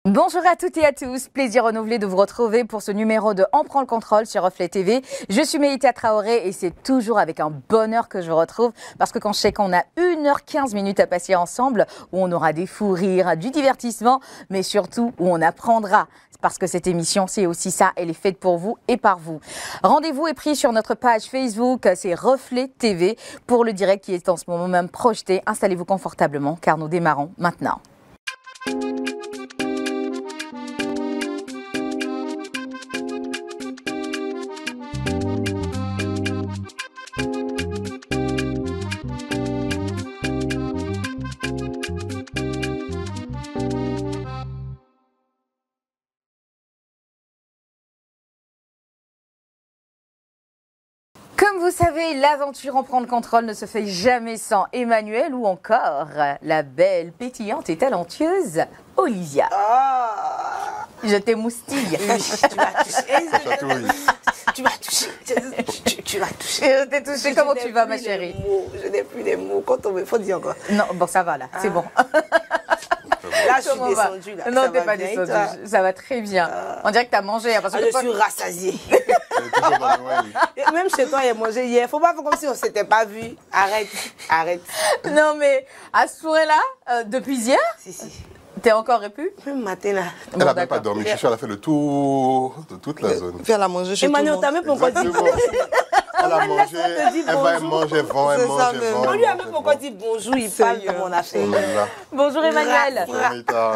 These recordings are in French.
Bonjour à toutes et à tous, plaisir renouvelé de vous retrouver pour ce numéro de On prend le contrôle sur Reflet TV. Je suis Méïta Traoré et c'est toujours avec un bonheur que je vous retrouve parce que quand je sais qu'on a 1h15 à passer ensemble, où on aura des fous rires, du divertissement, mais surtout où on apprendra. Parce que cette émission, c'est aussi ça, elle est faite pour vous et par vous. Rendez-vous est pris sur notre page Facebook, c'est Reflet TV, pour le direct qui est en ce moment même projeté. Installez-vous confortablement car nous démarrons maintenant. Comme vous savez, l'aventure en prendre contrôle ne se fait jamais sans Emmanuel ou encore la belle, pétillante et talentueuse Olivia. Oh. Je t'émoustille. Oui, tu vas toucher. Tu vas toucher. Tu vas toucher. Je t'ai touché. Comment tu vas, ma chérie? Je n'ai plus les mots. Quand on me faut dire encore. Non, bon, ça va là, c'est bon. Là, je suis descendue. Là. Non, t'es pas descendue. Ça va très bien. On dirait que t'as mangé. Parce que je suis rassasiée. Même chez toi, il a mangé hier. Faut pas faire comme si on s'était pas vu. Arrête. Non, mais à ce point-là, depuis hier, Si. t'es encore répu? Même matin, là. Elle n'a même pas dormi. Je suis sûr qu'elle a fait le tour de toute la zone. Faire la manger chez tout le Emmanuel, monde. t'as même pourquoi dit Elle a mangé, elle va manger vent, elle mange vent. On lui a même pourquoi dit bonjour, il parle de mon affaire. Bonjour Emmanuel.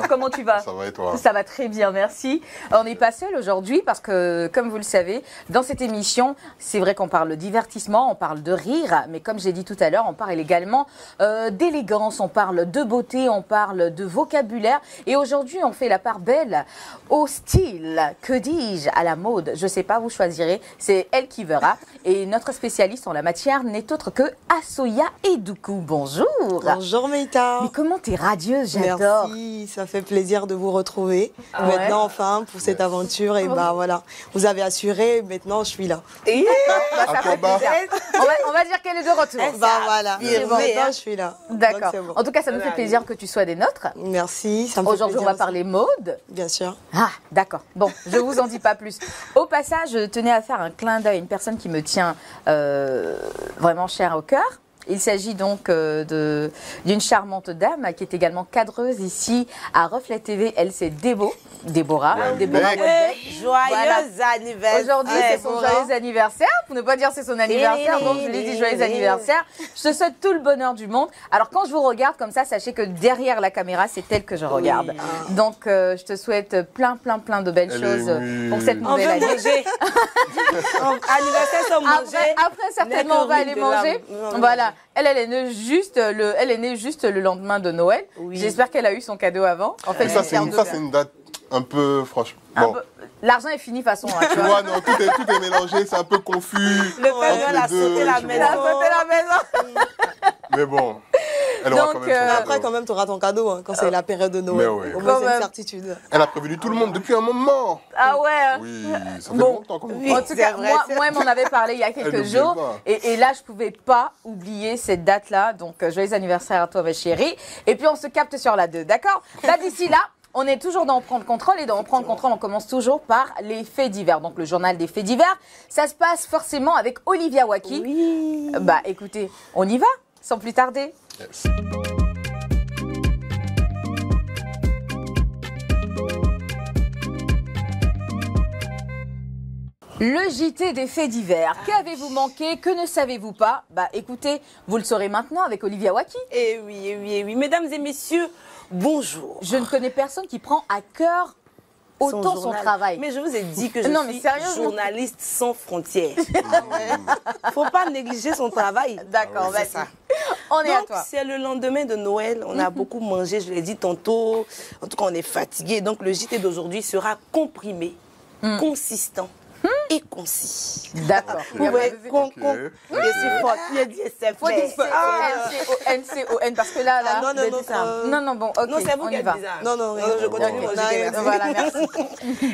Comment tu vas? Ça va et toi? Ça va très bien, merci. On n'est pas seul aujourd'hui parce que, comme vous le savez, dans cette émission, c'est vrai qu'on parle de divertissement, on parle de rire, mais comme j'ai dit tout à l'heure, on parle également d'élégance, on parle de beauté, on parle de vocabulaire. Et aujourd'hui, on fait la part belle au style, que dis-je, à la mode. Je ne sais pas, vous choisirez, c'est elle qui verra. Et notre spécialiste en la matière n'est autre que Asoya Edoukou. Bonjour. Bonjour Méïta. Mais comment t'es radieuse, j'adore. Merci, ça fait plaisir de vous retrouver. Ouais. Maintenant, enfin, pour cette aventure. Et bah voilà, vous avez assuré, maintenant je suis là. Ça fait plaisir. On va dire qu'elle est de retour. Bah voilà, bon. maintenant je suis là. D'accord. Donc, c'est bon. En tout cas, ça nous fait plaisir que tu sois des nôtres. Merci, ça me fait Aujourd'hui, on plaisir va parler mode. Bien sûr. Ah, d'accord. Bon, je vous en dis pas plus. Au passage, je tenais à faire un clin d'œil à une personne qui me tient vraiment chère au cœur. Il s'agit donc d'une charmante dame qui est également cadreuse ici à Reflet TV. Elle, c'est Déborah Welbeck. Joyeux anniversaire. Aujourd'hui, c'est son joyeux anniversaire. Pour ne pas dire c'est son anniversaire, donc je lui dis joyeux anniversaire. Je te souhaite tout le bonheur du monde. Alors, quand je vous regarde comme ça, sachez que derrière la caméra, c'est elle que je regarde. Donc, je te souhaite plein de belles choses pour cette nouvelle année. Anniversaire sans manger. Après, certainement, on va aller manger. Voilà. Elle est née juste le lendemain de Noël. Oui. J'espère qu'elle a eu son cadeau avant. En fait, ça, c'est une date un peu, franchement. Bon. L'argent est fini de toute façon. Hein, tu vois, non, tout est mélangé, c'est un peu confus. Le Père Noël a sauté la maison. Mais bon. Donc, après, quand même, tu auras ton cadeau hein, quand c'est la période de Noël. Oui. Au moins, c'est une certitude. Elle a prévenu tout le monde depuis un moment. Ah ouais. Oui, ça fait longtemps qu'on En tout cas, moi, elle m'en avait parlé il y a quelques jours. Et là, je ne pouvais pas oublier cette date-là. Donc, joyeux anniversaire à toi, ma chérie. Et puis, on se capte sur la 2, d'accord? Là, d'ici là, on est toujours dans On prend le contrôle. Et dans On prend le contrôle, on commence toujours par les faits divers. Donc, le journal des faits divers. Ça se passe forcément avec Olivia Waki. Oui. Bah, écoutez, on y va, sans plus tarder. Yes. Le JT des faits divers. Qu'avez-vous manqué? Que ne savez-vous pas? Bah écoutez, vous le saurez maintenant avec Olivia Waki. Eh oui. Mesdames et messieurs, bonjour. Je ne connais personne qui prend à cœur autant son travail. Mais je vous ai dit que je suis journaliste sans frontières. Faut pas négliger son travail. D'accord, c'est ça. On est à donc, toi. c'est le lendemain de Noël. On a beaucoup mangé, je l'ai dit tantôt. En tout cas, on est fatigué. Donc, le JT d'aujourd'hui sera comprimé, consistant et concis. D'accord. Je suis forte. Il a dit c'est Faut dire N-C-O-N parce que là. Non, bon, ok. Non, c'est vous qui êtes bizarre. Non, je continue. Voilà, merci.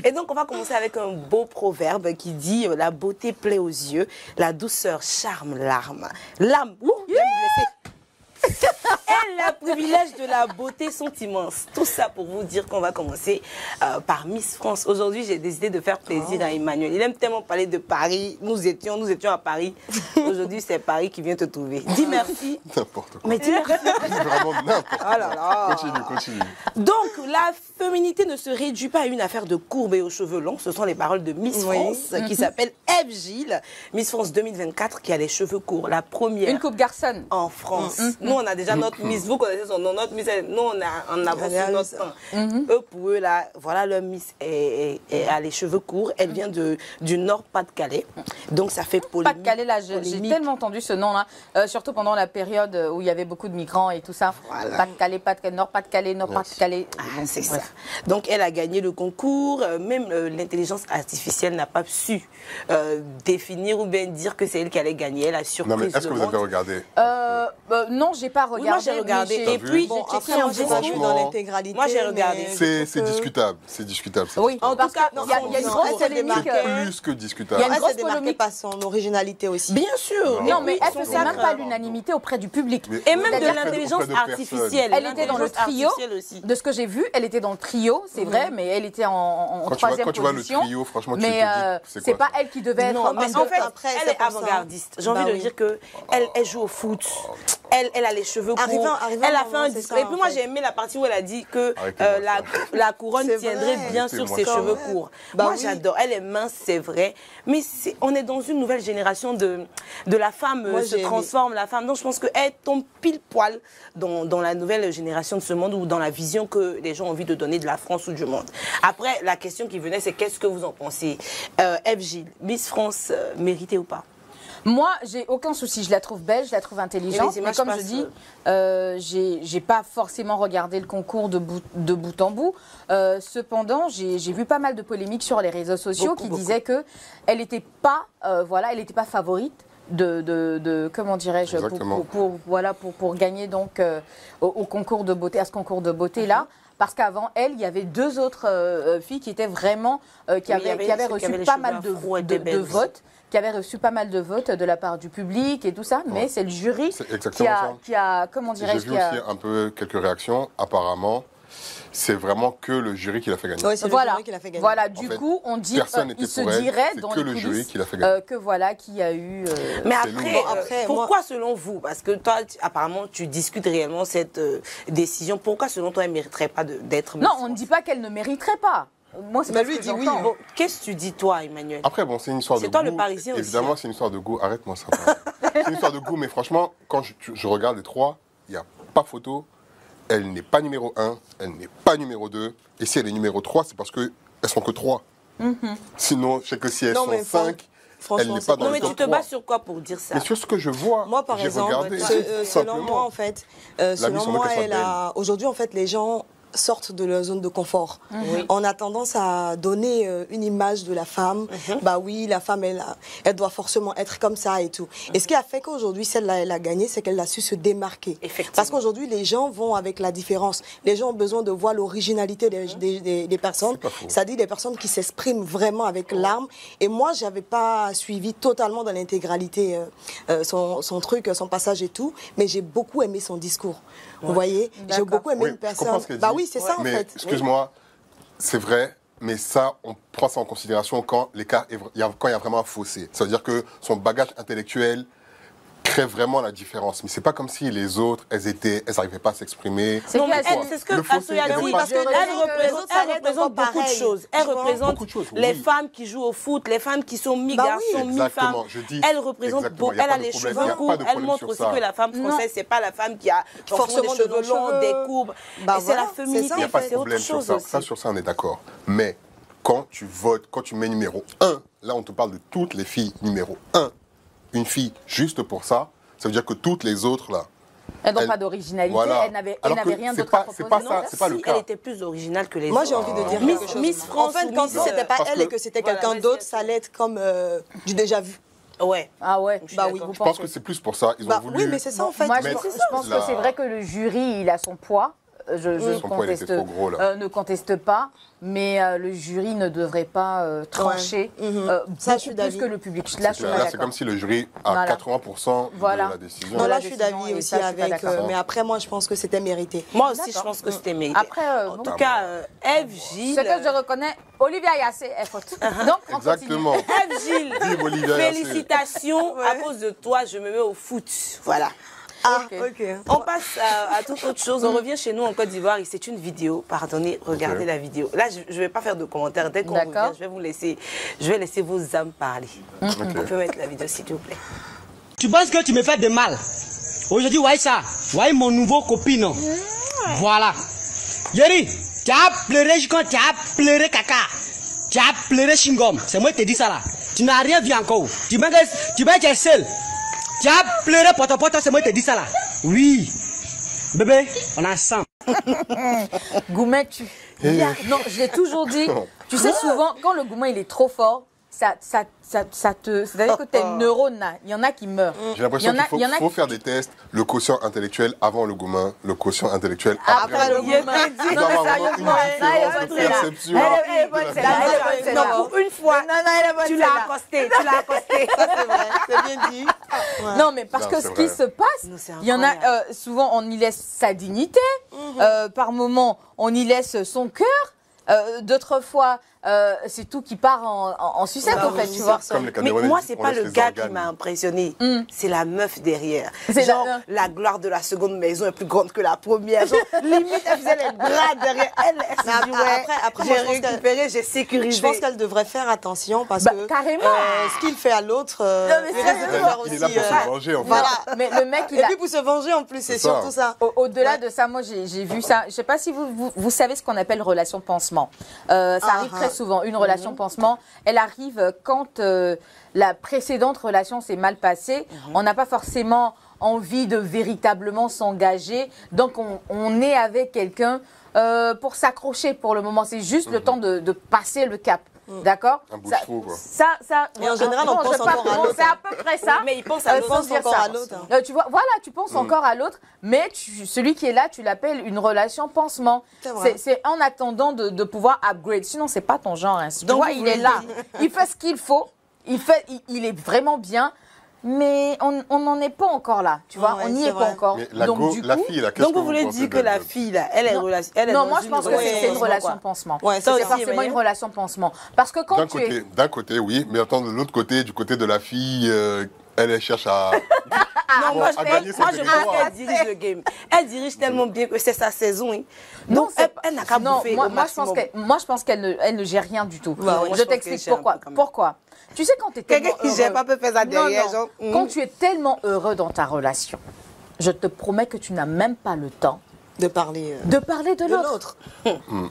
Et donc, on va commencer avec un beau proverbe qui dit la beauté plaît aux yeux, la douceur charme l'âme. L'âme, viens me blesser. et le privilège de la beauté sont immenses. Tout ça pour vous dire qu'on va commencer par Miss France. Aujourd'hui, j'ai décidé de faire plaisir à Emmanuel. Il aime tellement parler de Paris. Nous étions à Paris. Aujourd'hui, c'est Paris qui vient te trouver. Dis merci. N'importe quoi. Mais dis merci. Vraiment n'importe quoi. Oh là là. Continue. Donc, la féminité ne se réduit pas à une affaire de courbe et aux cheveux longs. Ce sont les paroles de Miss France, qui s'appelle Eve Gilles. Miss France 2024, qui a les cheveux courts. La première. Une coupe garçonne. En France. Nous, on a déjà notre Miss. Vous connaissez son nom, notre Miss. Nous, on avance sur notre temps. Eux, pour eux, là, voilà, leur Miss a les cheveux courts. Elle vient du Nord-Pas-de-Calais. Donc, ça fait polémique. Pas-de-Calais, là, j'ai tellement entendu ce nom-là. Surtout pendant la période où il y avait beaucoup de migrants et tout ça. Voilà. Pas-de-Calais, Nord-Pas-de-Calais, Nord-Pas-de-Calais. Ah, c'est ça. Donc, elle a gagné le concours. Même l'intelligence artificielle n'a pas su définir ou bien dire que c'est elle qui allait gagner. Elle a surpris. Non, mais est-ce que vous avez regardé? Non, j'ai pas regardé. Oui, moi, j'ai regardé. mais Et puis, Bon, j'ai après, moi, j'ai pas vu Franchement, dans l'intégralité. moi, j'ai regardé. mais C'est discutable. C'est discutable. Oui, En parce tout cas, qu'il y a une non, grosse elle s'est polémique. démarquée. Plus que discutable. Il y a une Elle grosse s'est démarquée polémique. par son originalité aussi. Bien sûr. Non, mais elle Son faisait même sacre. pas l'unanimité auprès du public. Mais- Et même de C'est-à-dire l'intelligence auprès de personnes. artificielle. Elle était dans le L'intelligence trio. artificielle aussi. De ce que j'ai vu, elle était dans le trio, c'est vrai, mais elle était en troisième Quand tu vois le position. trio, franchement, tu te mais dis, c'est pas elle qui devait être. Non, mais parce en que- fait, après, elle c'est est pour ça. avant-gardiste. J'ai envie Bah de oui. dire que elle joue au foot. Elle a les cheveux courts. Arrivant Elle a à un fait un moment, c'est discours. ça, Et puis en moi, fait. j'ai aimé la partie où elle a dit que Arrêtez-moi la couronne C'est tiendrait vrai. bien sur ses Arrêtez-moi cheveux ça. courts. Bah Moi, oui. j'adore. Elle est mince, c'est vrai. Mais on est dans une nouvelle génération de la femme Moi, se j'ai aimé. transforme, la femme. Donc, je pense qu'elle tombe pile poil dans la nouvelle génération de ce monde ou dans la vision que les gens ont envie de donner de la France ou du monde. Après, la question qui venait, c'est qu'est-ce que vous en pensez? Eve Gilles, Miss France, méritée ou pas? Moi, j'ai aucun souci. Je la trouve belle, je la trouve intelligente. Et les Mais images comme je passent, dis, j'ai pas forcément regardé le concours de bout en bout. Cependant, j'ai vu pas mal de polémiques sur les réseaux sociaux qui disaient que elle n'était pas, elle n'était pas favorite. Comment dirais-je, Exactement. pour gagner donc au concours de beauté, à ce concours de beauté là. Parce qu'avant elle, il y avait deux autres filles qui étaient vraiment qui avaient reçu pas mal de votes, qui avaient reçu pas mal de votes de la part du public et tout ça. Mais c'est le jury C'est exactement qui a comment J'ai dirais-je, vu aussi un peu quelques réactions. Apparemment, c'est vraiment que le jury qui l'a fait gagner. Ouais, c'est le Voilà, jury qui l'a fait gagner. voilà. En Du fait, coup, on dit, personne n'était il se pour elle, dirait c'est dans que les le jury coulisses qui l'a fait gagner. que voilà, qu'il y a eu. Mais C'est après, lourd. Après, pourquoi selon vous, parce que toi, apparemment, tu discutes réellement cette décision, pourquoi selon toi, elle ne mériterait pas d'être Miss Non, on France? ne dit pas qu'elle ne mériterait pas. Moi, c'est Mais pas lui ce que dit oui. j'entends. Bon, qu'est-ce que tu dis, toi, Emmanuel? Après, bon, c'est une histoire de C'est goût. toi le Parisien aussi, Évidemment, hein. c'est une histoire de goût. Arrête-moi ça. C'est une histoire de goût, mais franchement, quand je regarde les trois, il n'y a pas photo. Elle n'est pas numéro 1, elle n'est pas numéro 2. Et si elle est numéro 3, c'est parce qu'elles sont que 3. Sinon, je sais que si elles Non, sont mais 5, elle franchement, n'est c'est pas dans Non, le mais top tu te 3. bases sur quoi pour dire ça? Mais sur ce que je vois, Moi, par j'ai exemple, regardé, selon simplement. moi, en fait, Mise selon en moi, veut qu'elle soit aujourd'hui, en fait, les gens sortent de leur zone de confort. Oui. On a tendance à donner une image de la femme. Bah oui, la femme, elle doit forcément être comme ça et tout. Et ce qui a fait qu'aujourd'hui, celle-là, elle a gagné, c'est qu'elle a su se démarquer. Effectivement. Parce qu'aujourd'hui, les gens vont avec la différence. Les gens ont besoin de voir l'originalité des personnes. C'est pas faux. C'est-à-dire des personnes qui s'expriment vraiment avec l'âme. Et moi, j'avais pas suivi totalement dans l'intégralité son truc, son passage et tout. Mais j'ai beaucoup aimé son discours. Vous voyez? J'ai D'accord. beaucoup aimé Oui, une je comprends personne. ce qu'elle Bah dit. oui, c'est ça en Mais fait. excuse-moi, c'est vrai, mais ça, on prend ça en considération quand l'écart quand il y a vraiment un fossé. Ça veut dire que son bagage intellectuel crée vraiment la différence. Mais c'est pas comme si les autres, elles n'arrivaient pas à s'exprimer. C'est Non, mais qu'elle- c'est ce que Le fossé, Assoya elle dit. est parce que Elle les représente, autres, ça va être encore beaucoup de pareil. choses. Elle Tu vois? représente Beaucoup de choses, les oui. femmes qui jouent au foot, les femmes qui sont Bah mi-garçons, oui. mi-femmes. Exactement, je dis Elle représente exactement, beaucoup. il y a Elle pas a de les problème, cheveux il y a courts. pas de Elle problème montre sur aussi ça. que la femme française, c'est pas la femme qui a Forcément des de cheveux longs longs, cheveux. des courbes. Bah Et c'est la voilà, c'est féminité, ça, Il n'y a pas de c'est autre problème sur chose ça. aussi. Sur ça, on est d'accord. Mais quand tu votes, quand tu mets numéro 1, là, on te parle de toutes les filles numéro 1. Une fille juste pour ça, ça veut dire que toutes les autres, là, Elles n'ont elle- pas d'originalité, voilà. elle n'avait Alors que rien c'est d'autre pas- à c'est proposer. pas ça, c'est pas le Si cas. elle était plus originale que les Moi, autres. j'ai envie de dire Miss- quelque chose. Miss France en fait, ou quand Miss, c'était pas parce elle que- et que c'était Voilà, quelqu'un mais d'autre, c'est- ça allait être comme du déjà vu. Ouais. Ah ouais, Je suis Bah oui, d'accord. vous je pense pensez que c'est plus pour ça. Ils ont Bah voulu. oui, mais c'est ça en fait. Moi, Mais je pense là- que c'est vrai que le jury, il a son poids. Son poids, il était trop gros, là. ne conteste pas, mais le jury ne devrait pas trancher Ça, je suis beaucoup plus d'avis. que le public. Là, je suis pas Là, c'est d'accord. comme si le jury a Voilà. 80% Voilà. de la décision. Non, la là, je suis décision, d'avis et aussi ça, je suis pas avec. d'accord. Mais après, moi, je pense que c'était mérité. Moi aussi, je D'accord. pense que c'était mérité. Après, En bon, tout cas, Eve Gilles. ce que je reconnais, Olivia Yassé est faute. Donc, on Exactement. Eve Gilles, Vive Olivia Yassé. félicitations. À cause de toi, je me mets au foot. Voilà. Ah, Ok. ok. On passe à toute autre chose. On revient chez nous en Côte d'Ivoire et c'est une vidéo. Pardonnez, regardez Ok. la vidéo. Là, je ne vais pas faire de commentaires. Dès qu'on D'accord. revient, je vais laisser vos âmes parler. On peut mettre la vidéo, s'il vous plaît. Tu penses que tu me fais de mal. Aujourd'hui, voyez ça. Voyez mon nouveau copine. Voilà. Yeri, tu as pleuré quand tu as pleuré caca. Tu as pleuré chingom. C'est moi qui te dis ça là. Tu n'as rien vu encore. Tu m'as que tu es seul. Tu as pleuré poto, c'est moi qui te dis ça là. Oui. Bébé, on a 100. Goumet, tu. Non, je l'ai toujours dit. Tu sais, souvent, quand le goumet il est trop fort, ça te. C'est-à-dire que tes neurones, là, il y en a qui meurent. J'ai l'impression qu'il il y en a faut faire des tests. Le quotient intellectuel avant le goumin, le quotient intellectuel Après le goumin. goumet. Il doit y avoir vraiment une différence de perception. Elle est bonne, celle-là. Elle est bonne, celle-là. Non, pour une fois, Non, elle est bonne, tu celle-là. l'as accosté. Tu l'as accosté. C'est vrai, c'est bien dit. Ouais. Non, mais parce Non, que c'est ce qui vrai. se passe, Non, c'est il y en a incroyable. souvent, on y laisse sa dignité. Par moment, on y laisse son cœur. D'autres fois, c'est tout qui part en sucette, Bah en fait, oui, tu vois. Comme les Mais Camerounais moi, disent, c'est on pas laisse le les gars qui organes. m'a impressionné. C'est la meuf derrière. C'est Genre, la- la gloire de la seconde maison est plus grande que la première. Genre, limite, elle faisait les bras derrière. Elle s'est dit, Mais ouais, après, moi, j'ai je pense qu'elle- récupéré, j'ai sécurisé. Je pense qu'elle devrait faire attention parce Bah, que carrément. ce qu'il fait à l'autre, mais il c'est risque de vrai. faire Il est là aussi. pour se venger, en fait. Voilà. Mais le mec, il Et a. puis pour se venger en plus, c'est C'est ça. surtout ça. Au-delà de ça, moi j'ai vu ça. Je ne sais pas si vous savez ce qu'on appelle relation pansement. Ça arrive très souvent. Une relation pansement, elle arrive quand la précédente relation s'est mal passée. On n'a pas forcément envie de véritablement s'engager. Donc on est avec quelqu'un pour s'accrocher pour le moment. C'est juste le temps de passer le cap. D'accord. Un bout de trou, quoi. Et en général, on bon, pense je sais pas encore à comment, l'autre. c'est à peu près ça. Mais il pense à l'autre. sans pense dire encore ça. à l'autre, hein. Tu vois, voilà, tu penses encore à l'autre, mais celui qui est là, tu l'appelles une relation pansement. C'est vrai. C'est en attendant de pouvoir upgrade. Sinon, c'est pas ton genre. Hein. Tu Donc, vois, vous il voulez est là, il fait ce qu'il faut, il est vraiment bien. Mais on n'en est pas encore là, tu vois, Ouais, on n'y c'est est pas vrai. encore. Mais la Donc, du la coup, fille, là, qu'est-ce Donc, que vous voulez pensez dire que d'elle la fille, là, elle est elle est non, dans moi je pense que relation c'est une pansement, relation quoi. pansement. Ouais, ça c'est aussi, forcément voyez. une relation pansement. Parce que quand D'un tu es. côté, oui, mais attends, de l'autre côté, du côté de la fille, elle cherche à. Non, moi, à je gagner son pense territoire. qu'elle dirige le game. Elle dirige tellement bien que c'est sa saison. Hein. Non, Donc, c'est- elle n'a qu'à non, bouffer moi, au moi, je pense maximum. qu'elle ne gère rien du tout. Ouais, moi, je je pense t'explique qu'elle gère un pourquoi. peu quand même. Pourquoi Tu sais, quand tu es Quelqu'un tellement qui gère heureux- pas peut faire ça derrière, Non, genre, Quand tu es tellement heureux dans ta relation, je te promets que tu n'as même pas le temps De parler de parler de de l'autre. l'autre.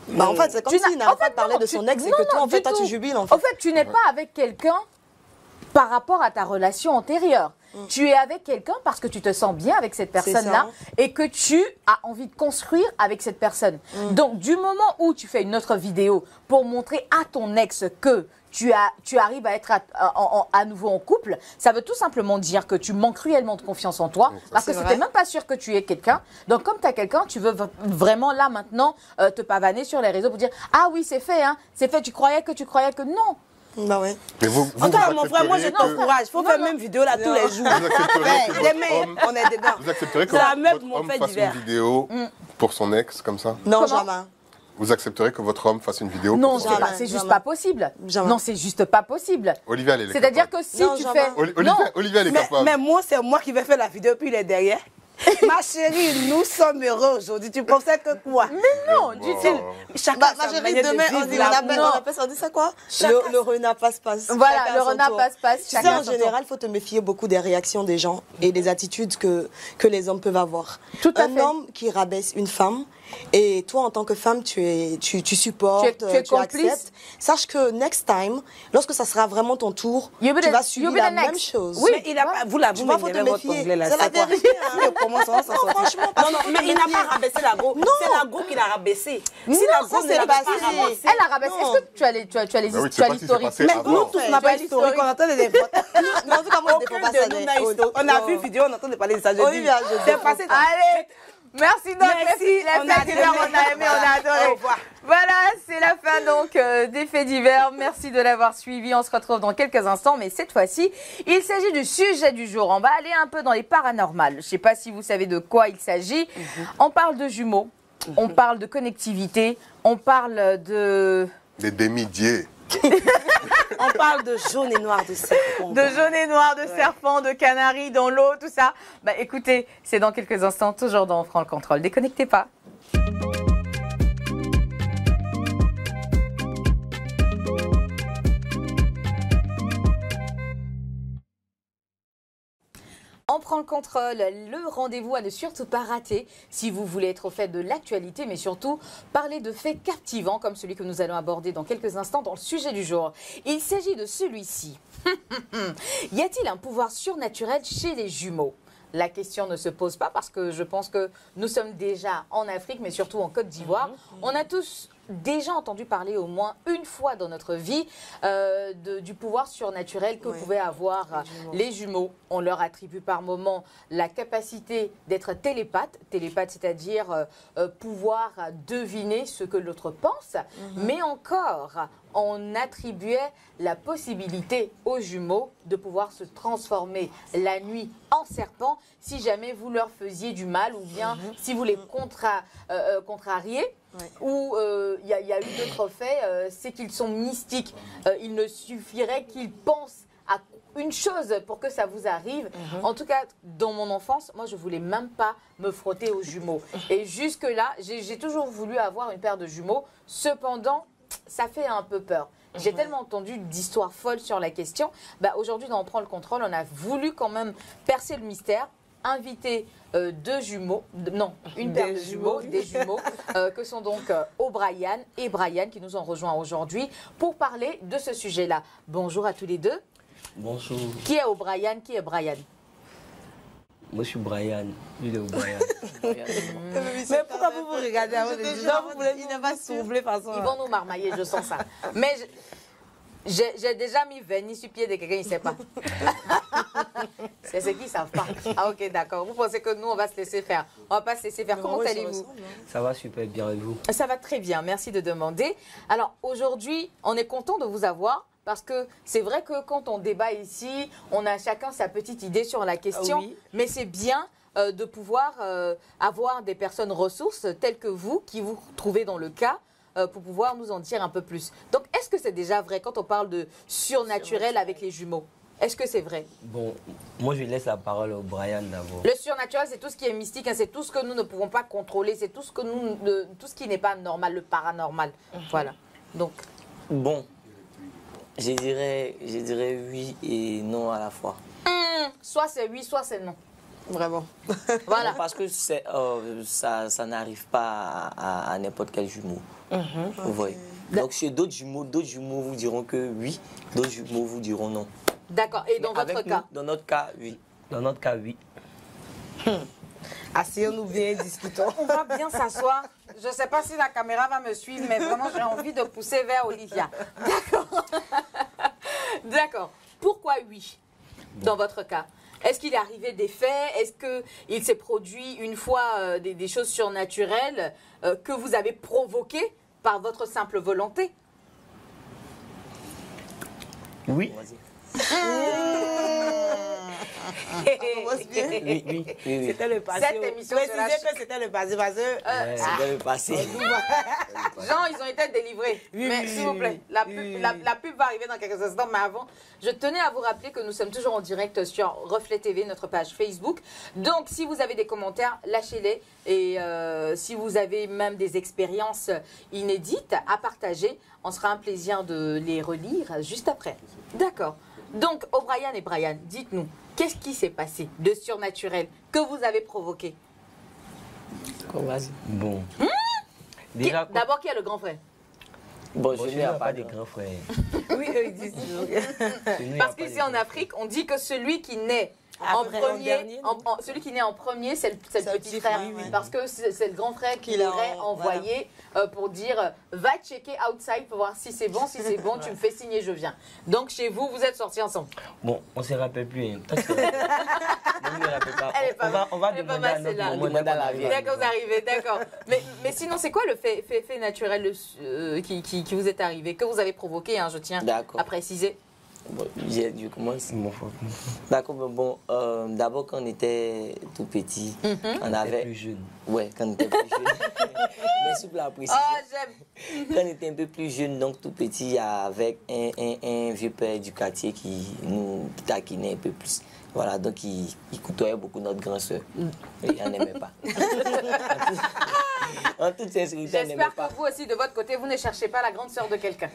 Bah, en fait, c'est comme Tu s'il n'as- n'arrête en pas fait, de parler non, de son tu- ex et non, que toi, non, en fait, du toi, tu tout. jubiles, en fait. En fait, tu n'es pas avec quelqu'un par rapport à ta relation antérieure. Tu es avec quelqu'un parce que tu te sens bien avec cette personne-là et que tu as envie de construire avec cette personne. Donc, du moment où tu fais une autre vidéo pour montrer à ton ex que tu arrives à être à nouveau en couple, ça veut tout simplement dire que tu manques cruellement de confiance en toi parce que c'est tu vrai. n'es même pas sûr que tu es quelqu'un. Donc, comme tu as quelqu'un, tu veux vraiment là maintenant te pavaner sur les réseaux pour dire « Ah oui, c'est fait, hein, c'est fait, tu croyais que non ». Bah ouais. Mais vous En tout cas, mon frère, moi, je accepteriez que- t'encourage. Il faut faire même vidéo là tous les jours. Vous accepteriez que Demain, votre homme, on est dedans. vous accepteriez que C'est la meuf de votre mon homme fait fasse divers. une vidéo pour son ex, comme ça? Non, Comment jamais. Vous accepteriez que votre homme fasse une vidéo Non, pour c'est son jamais, ex? c'est juste jamais. pas possible. Jamais. Non, c'est juste pas possible. Olivia, elle est C'est-à-dire capable. que si Non, tu jamais. fais. Olivia, elle est capable. Mais moi, c'est moi qui vais faire la vidéo, puis il est derrière. Ma chérie, nous sommes heureux aujourd'hui. Tu pensais que quoi? Non, du tout. Chacun Bah, a ma sa chérie, manière de demain, vivre on dit, l'amour. on dit ça quoi? Le renard passe-passe. Voilà, Chacun le à son renard tour. passe-passe, Tu sais, chacun à en son général, il faut te méfier beaucoup des réactions des gens et des attitudes que les hommes peuvent avoir. Tout à Un fait. homme qui rabaisse une femme, et toi, en tant que femme, tu supportes, Tu es complice. acceptes. Sache que next time, lorsque ça sera vraiment ton tour, You be tu the- vas you subir be la the même next. chose. Oui. Mais il a pas, vous là, vous vois, faut te m'énervez votre méfier. anglais là. C'est la quoi? vérité, hein. Mais comment ça va s'en sortir? franchement, parce Non, qu'il faut mais te il n'a méfier. pas rabaissé la go. Non. C'est la go qui l'a rabaissé. Non, Si la ça, go ne c'est l'a pas passé. rabaissé. Elle a rabaissé. Non. Est-ce que tu as les Bah oui, tu c'est as pas si c'est l'historique passé Mais avant. nous tous, on n'a Tu pas as l'historique, on entend des défauts. Mais en tout cas, moi, je ne Aucun défends pas de ça. nous n'a historique. On a vu vidéo, on entend de parler de ça. Je dis, Olivia, je c'est défends. passé. Allez, Merci donc. Merci, Les on a faits divers, on a aimé, on a adoré. Au revoir. Voilà, c'est la fin donc des faits divers. Merci de l'avoir suivi. On se retrouve dans quelques instants, mais cette fois-ci, il s'agit du sujet du jour. On va aller un peu dans les paranormales. Je ne sais pas si vous savez de quoi il s'agit. On parle de jumeaux, on parle de connectivité, on parle de... Des demi-dieux. On parle de jaune et noir de serpent. De jaune et noir, de serpent, de canari dans l'eau, tout ça. Bah écoutez, c'est dans quelques instants, toujours dans On prend le contrôle. Déconnectez pas. On prend le contrôle, le rendez-vous à ne surtout pas rater si vous voulez être au fait de l'actualité, mais surtout parler de faits captivants comme celui que nous allons aborder dans quelques instants dans le sujet du jour. Il s'agit de celui-ci. Y a-t-il un pouvoir surnaturel chez les jumeaux ? La question ne se pose pas parce que je pense que nous sommes déjà en Afrique, mais surtout en Côte d'Ivoire. On a tous déjà entendu parler au moins une fois dans notre vie du pouvoir surnaturel que pouvaient avoir les jumeaux. On leur attribue par moment la capacité d'être télépathe, c'est-à-dire pouvoir deviner ce que l'autre pense, mais encore on attribuait la possibilité aux jumeaux de pouvoir se transformer la nuit en serpent si jamais vous leur faisiez du mal ou bien si vous les contrariez. Ou il y a eu d'autres faits, c'est qu'ils sont mystiques. Il ne suffirait qu'ils pensent à une chose pour que ça vous arrive. En tout cas, dans mon enfance, moi, je voulais même pas me frotter aux jumeaux. Et jusque-là, j'ai toujours voulu avoir une paire de jumeaux. Cependant, ça fait un peu peur. J'ai tellement entendu d'histoires folles sur la question. Bah, aujourd'hui, dans On prend le contrôle, on a voulu quand même percer le mystère, inviter deux jumeaux, une paire de jumeaux, des jumeaux, que sont donc O'Brien et Brian qui nous ont rejoints aujourd'hui pour parler de ce sujet-là. Bonjour à tous les deux. Bonjour. Qui est O'Brien, qui est Brian? Moi, je suis Brian. Lui, est O'Brien. Mais pourquoi vous vous regardez avant de dire vous voulez pas souffler façon. Ils vont nous marmailler, je sens ça. Mais j'ai déjà mis vernis sur le pied de quelqu'un, il ne sait pas. C'est ceux qui ne savent pas. Ah ok, d'accord. Vous pensez que nous, on va se laisser faire? On ne va pas se laisser faire. Comment allez-vous? Ça va super bien et vous? Ça va très bien, merci de demander. Alors aujourd'hui, on est content de vous avoir. Parce que c'est vrai que quand on débat ici, on a chacun sa petite idée sur la question. Mais c'est bien de pouvoir avoir des personnes ressources telles que vous, qui vous trouvez dans le cas, pour pouvoir nous en dire un peu plus. Donc, est-ce que c'est déjà vrai quand on parle de surnaturel avec les jumeaux? Est-ce que c'est vrai? Bon, moi je laisse la parole au Brian d'abord. Le surnaturel, c'est tout ce qui est mystique, hein, c'est tout ce que nous ne pouvons pas contrôler, c'est tout ce que tout ce qui n'est pas normal, le paranormal. Voilà. Donc. Bon, je dirais oui et non à la fois. Soit c'est oui, soit c'est non. Vraiment. Voilà. Non, parce que ça n'arrive pas à n'importe quel jumeau. Vous voyez. Donc chez d'autres jumeaux vous diront que oui, d'autres jumeaux vous diront non. D'accord. Et dans votre cas? Dans notre cas, oui. Dans notre cas, oui. Asseyons-nous bien, discutons. On va bien s'asseoir. Je ne sais pas si la caméra va me suivre, mais vraiment, j'ai envie de pousser vers Olivia. D'accord. D'accord. Pourquoi oui, dans votre cas? Est-ce qu'il est arrivé des faits? Est-ce qu'il s'est produit une fois des choses surnaturelles que vous avez provoquées par votre simple volonté? Oui. Oui. C'était le passé. Cette émission sera Précisez que c'était le passé parce que... C'était le passé. Jean, ils ont été délivrés. Mais s'il vous plaît, la pub va arriver dans quelques instants. Mais avant, je tenais à vous rappeler que nous sommes toujours en direct sur Reflet TV, notre page Facebook. Donc, si vous avez des commentaires, lâchez-les. Et si vous avez même des expériences inédites à partager, on sera un plaisir de les relire juste après. D'accord. Donc, O'Brien et Brian, dites-nous, qu'est-ce qui s'est passé de surnaturel que vous avez provoqué? Bon. Déjà, d'abord, qui est le grand frère? Bon, Je n'ai pas de grands frères. Oui, eux, ils disent. Parce qu'ici en Afrique, on dit que celui qui naît En Après, en premier, dernier, non celui qui naît en premier, c'est le petit frère. frère, oui. Parce que c'est le grand frère qui Qu'il a l'aurait envoyé pour dire va checker outside pour voir si c'est bon. Si c'est bon, tu me fais signer, je viens. Donc chez vous, vous êtes sortis ensemble. Bon, on se rappelle plus. Hein. Toi, tu- Non, je me rappelle pas. Elle est pas mal. On va Elle est pas demander à mal, notre celle-là. maman Demande à la dès qu'on vieille. arrive. D'accord, vous arrivez, d'accord. Mais sinon, c'est quoi le fait naturel qui vous est arrivé, que vous avez provoqué, hein, je tiens D'accord. à préciser. Bon, je commence. Mon frère. D'accord, mais bon, d'abord quand on était tout petit, on Elle est avait... plus jeune. Ouais, quand on était plus jeune. Merci pour la précision. Oh, j'aime. Quand on était un peu plus jeune, donc tout petit, avec un vieux père du quartier qui nous taquinait un peu plus. Voilà, donc il côtoyait beaucoup notre grand soeur. Et on n'aimait pas. En toute sincérité, on n'aimait J'espère pas. que vous aussi, de votre côté, vous ne cherchez pas la grande sœur de quelqu'un.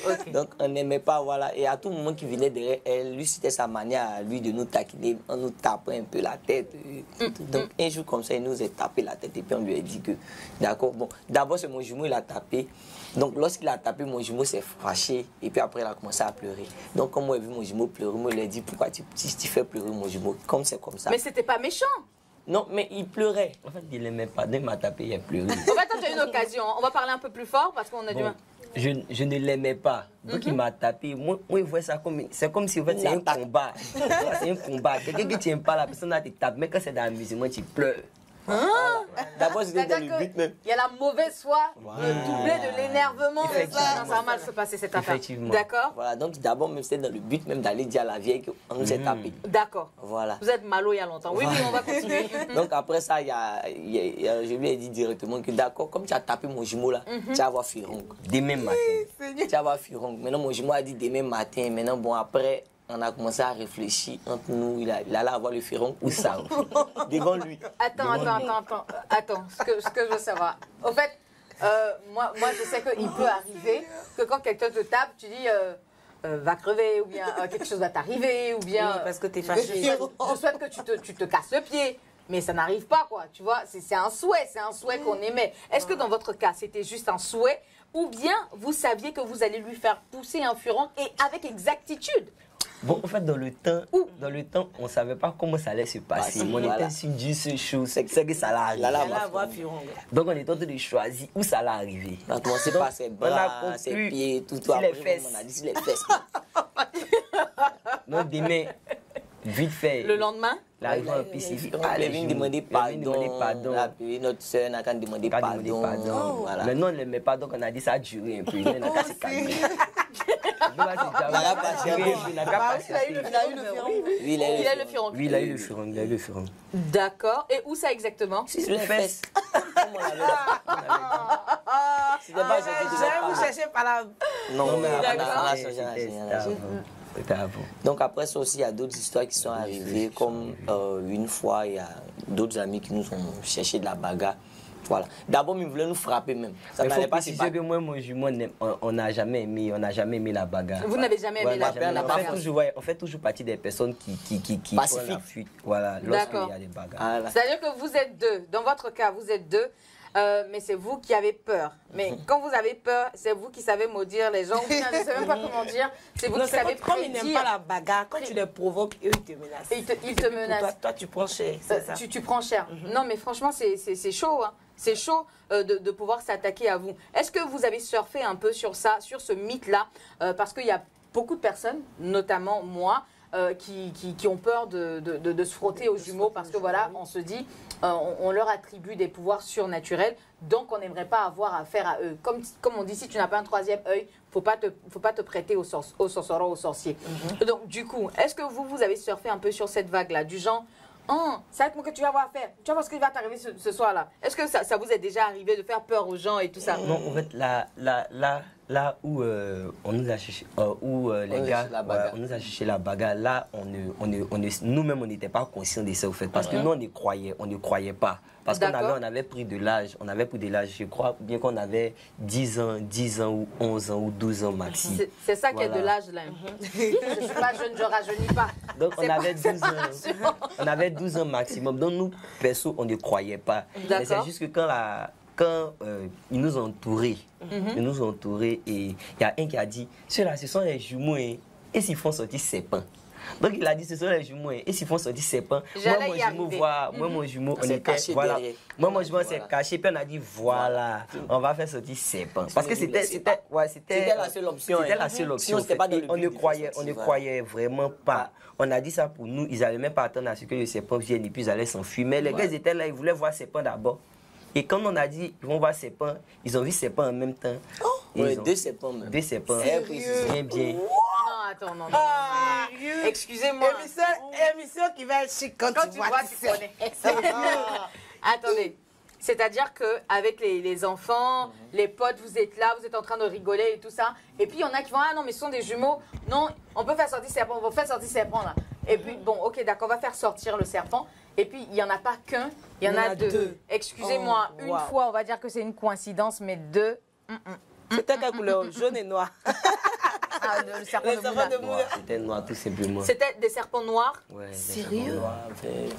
Ok. Donc on n'aimait pas, voilà. Et à tout moment qu'il venait derrière elle, lui, c'était sa manière à lui de nous taquiner, en nous tapant un peu la tête. Donc un jour comme ça, il nous a tapé la tête et puis on lui a dit que, d'accord, bon, d'abord c'est mon jumeau, il a tapé. Donc lorsqu'il a tapé, mon jumeau s'est fâché et puis après il a commencé à pleurer. Donc quand moi j'ai vu mon jumeau pleurer, moi je lui ai dit pourquoi tu fais pleurer mon jumeau, comme c'est comme ça. Mais c'était pas méchant. Non, mais il pleurait. En fait, il l'aimait pas. Dès qu'il m'a tapé, il a pleuré. En fait, tu as une occasion. On va parler un peu plus fort parce qu'on a du Bon, mal. je ne l'aimais pas. Donc il m'a tapé. Moi, il voit ça comme... C'est comme si en fait, c'est un combat. C'est un combat. Quelqu'un qui tient pas, la personne là te tape. Mais quand c'est dans l'amusement, tu pleures. D'abord c'était dans C'est-à-dire le but même. qu'il y a la mauvaise foi, le doublé de l'énervement. Effectivement. Ça va mal se passer cette affaire. Effectivement. D'accord. Voilà, donc d'abord même c'était dans le but même d'aller dire à la vieille qu'on nous a tapé. D'accord. Voilà. Vous êtes malo il y a longtemps. Oui, oui, on va continuer. Donc après ça, je lui ai dit directement que d'accord, comme tu as tapé mon jumeau là, tu vas avoir Firong. Demain matin. Tu vas avoir Firong. Maintenant mon jumeau a dit demain matin. Maintenant bon après, on a commencé à réfléchir entre nous. Il allait avoir le Firong ou ça. Devant lui. Attends. Ce que je veux savoir. Au fait, moi, je sais qu'il peut arriver que quand quelqu'un te tape, tu dis va crever ou bien quelque chose va t'arriver ou bien Oui, parce que t'es fâché. Je souhaite que tu te casses le pied. Mais ça n'arrive pas, quoi. Tu vois, c'est un souhait qu'on aimait. Est-ce que dans votre cas, c'était juste un souhait ou bien vous saviez que vous allez lui faire pousser un furon et avec exactitude? Bon, en fait, dans le temps, on ne savait pas comment ça allait se passer. Ah, si, on voilà. était sur du ce chose, c'est que ça allait arriver. Il allait Elle va avoir Firong. Donc, on était en train de choisir où ça allait arriver. On a commencé par ses on a bras, conclu ses pieds, tout. sur les Après, fesses. on a dit sur les fesses. Donc, demain, vite fait. Le lendemain? L'arrivée en piscine. Elle est venue demander pardon. pardon. Notre soeur n'a qu'à demander Pas demander pardon. Voilà. Mais non, on ne l'aimait pas, donc on a dit ça a duré un peu. Il n'a qu'à se calmer. Il a pas cherché. Il n'a qu'à pas chercher. Il a eu le Firong. Oui, Il a le furon. Oui, il a eu le furon. Il a eu le furon. D'accord. Et où ça exactement? Sur les fesses. Comme on l'avait dit. C'était pas J'aime vous chercher par la... Non, mais on a D'accord. changé. C'était avant. Donc après ça aussi, il y a d'autres histoires qui sont arrivées, comme une fois, il y a d'autres amis qui nous ont cherché de la bagarre. Voilà. D'abord, ils voulaient nous frapper même. Ça Il n'allait faut pas se préciser passer. que moi, mon jumeau, on n'a jamais aimé la bagarre. Vous n'avez jamais aimé la bagarre. On fait toujours partie des personnes qui font Pacifique. la fuite. Voilà, D'accord. lorsqu'il y a des bagarres. Voilà. C'est-à-dire que vous êtes deux. Dans votre cas, vous êtes deux. Mais c'est vous qui avez peur. Mais quand vous avez peur, c'est vous qui savez maudire les gens. Ou bien, je ne sais même pas comment dire. C'est vous Non, qui c'est savez comme ils n'aiment pas prédire. la bagarre, quand tu les provoques, eux, ils te menacent. Et ils te menacent. Toi, tu prends cher, c'est ça. Tu prends cher. Non, mais franchement, c'est chaud. Hein. C'est chaud de pouvoir s'attaquer à vous. Est-ce que vous avez surfé un peu sur ça, sur ce mythe-là? Parce qu'il y a beaucoup de personnes, notamment moi, qui ont peur de se frotter aux jumeaux parce que voilà, on se dit, on leur attribue des pouvoirs surnaturels, donc on n'aimerait pas avoir affaire à eux. Comme on dit, si tu n'as pas un troisième œil, faut pas te prêter aux sorcereurs, aux sorciers. Donc du coup, est-ce que vous avez surfé un peu sur cette vague-là, du genre, c'est avec moi que tu vas avoir affaire, tu vas voir ce qui va t'arriver ce soir-là. Est-ce que ça vous est déjà arrivé de faire peur aux gens et tout ça? Non, en fait, là où on nous a cherché, les gars, voilà, on nous a cherché la bagarre, là, nous-mêmes, on n'était pas conscients de ça, au fait, parce que nous, on ne croyait pas. Parce qu'on avait pris de l'âge, je crois bien qu'on avait 10 ans ou 11 ans ou 12 ans maxi. C'est ça qui est de l'âge, là. Je ne suis pas jeune, je ne rajeunis pas. Donc, on avait 12 ans maximum. Donc, nous, perso, on ne croyait pas. Mais c'est juste que quand ils nous ont entourés, et il y a un qui a dit, ceux-là, ce sont les jumeaux, et s'ils font sortir ses pains. Donc il a dit ce sont les jumeaux. Et s'ils font sortir serpent, J'allais y moi mon jumeau, on s'est était caché voilà. derrière. Moi mon jumeau s'est caché puis on a dit voilà, on va faire sortir serpent. Parce que c'était la seule option. C'était la seule option. Sinon, c'était pas dans le On but ne du croyait, festival. on ne croyait vraiment pas. On a dit ça pour nous, ils n'allaient même pas attendre à ce que le serpent vienne et puis ils allaient s'enfuir. Mais les gars, ils étaient là, ils voulaient voir serpent d'abord. Et quand on a dit ils vont voir serpent, ils ont vu serpent en même temps. Et Ouais, ils ont- 2 septembre. 2 serpents. Sérieux? Bien. Non, attends, non. Sérieux? Excusez-moi. Émission qui va être chic quand Quand tu vois, tu connais. Attendez. C'est-à-dire qu'avec les enfants, les potes, vous êtes là, vous êtes en train de rigoler et tout ça. Et puis, il y en a qui vont, ah non, mais ce sont des jumeaux. Non, on peut faire sortir serpent, on va faire sortir serpent là. Et puis, bon, ok, d'accord, on va faire sortir le serpent. Et puis, il n'y en a pas qu'un, il y en a deux. Excusez-moi, Oh, une wow. fois, on va dire que c'est une coïncidence, mais deux. C'était quelle couleur? Jaune et noir. Ah, le serpent Le de serpent Mouna. de Mouna. Noir, c'était noir tout simplement. C'était des serpents noirs. Ouais, des Sérieux? serpents noirs.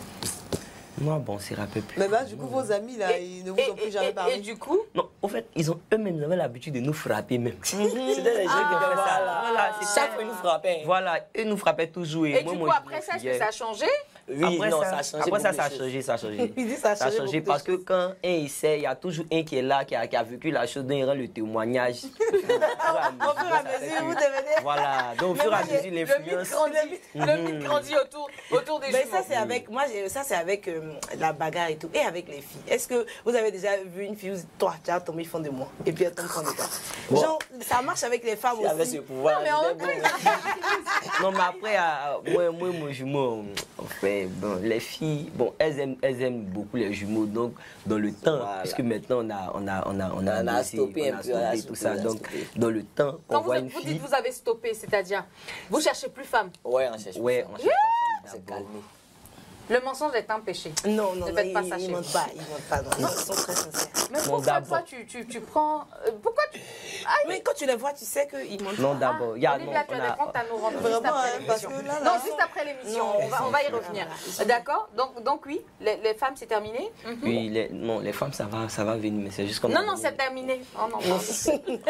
Moi, bon, c'est rappelé plus. Mais bah, du coup, vos amis, là, ils ne vous ont plus jamais Et parlé. du coup, Non, en fait, eux-mêmes, ils avaient l'habitude de nous frapper même. C'était les gens qui avaient ça. Voilà, c'est Chaque fois, ils nous frappaient. Voilà, eux nous frappaient toujours. et moi, du moi, coup je après me ça, est-ce que fuyais. ça a changé? Oui, non, ça a changé. Après ça, beaucoup ça a de changé, ça a changé. Il dit ça a changé beaucoup de parce que choses. quand un essaie, il y a toujours un qui est là, qui a vécu la chose, donc il rend le témoignage. Au fur et Au fur et à mesure, vous devenez. Voilà, donc au fur et à mesure, l'influence. Le mythe grandit autour des Mais jumeaux. ça, c'est avec, moi, ça, c'est avec la bagarre et tout, et avec les filles. Est-ce que vous avez déjà vu une fille où toi, tu as tombé fond de moi, et puis elle tombe fond de toi? Genre, ça marche avec les femmes Il avait aussi. ce pouvoir. mais en c'était bon. Non, mais après, moi, mon jumeau, en fait, bon, les filles, bon, elles aiment beaucoup les jumeaux. Donc, dans le temps, Voilà. puisque maintenant on a stoppé un peu, on a tout stoppé, ça. on a Donc, stoppé. dans le temps, Quand on voit une vous fille. dites vous avez stoppé, c'est-à-dire vous cherchez plus femme. Ouais, on cherche. Ouais, on cherche pas femme C'est d'abord. calmé. Le mensonge est un péché. Non, non, Ne non, faites pas ils ça chez mentent vous. pas, ils mentent pas. Non, ils sont très sincères. Mais Non, pourquoi d'abord. toi tu prends pourquoi tu Mais quand tu les vois, tu sais qu'ils mentent Non, pas. d'abord. Il y a, non, Olivia, tu on as des a- comptes à nous rendre juste Vraiment, après hein, parce l'émission. que là, Non, là, juste après l'émission, Non, on va y revenir. D'accord. Donc oui, les femmes c'est terminé. Oui, les femmes, ça va venir, mais c'est juste comme. Non, non, c'est terminé. Oh, non, pardon.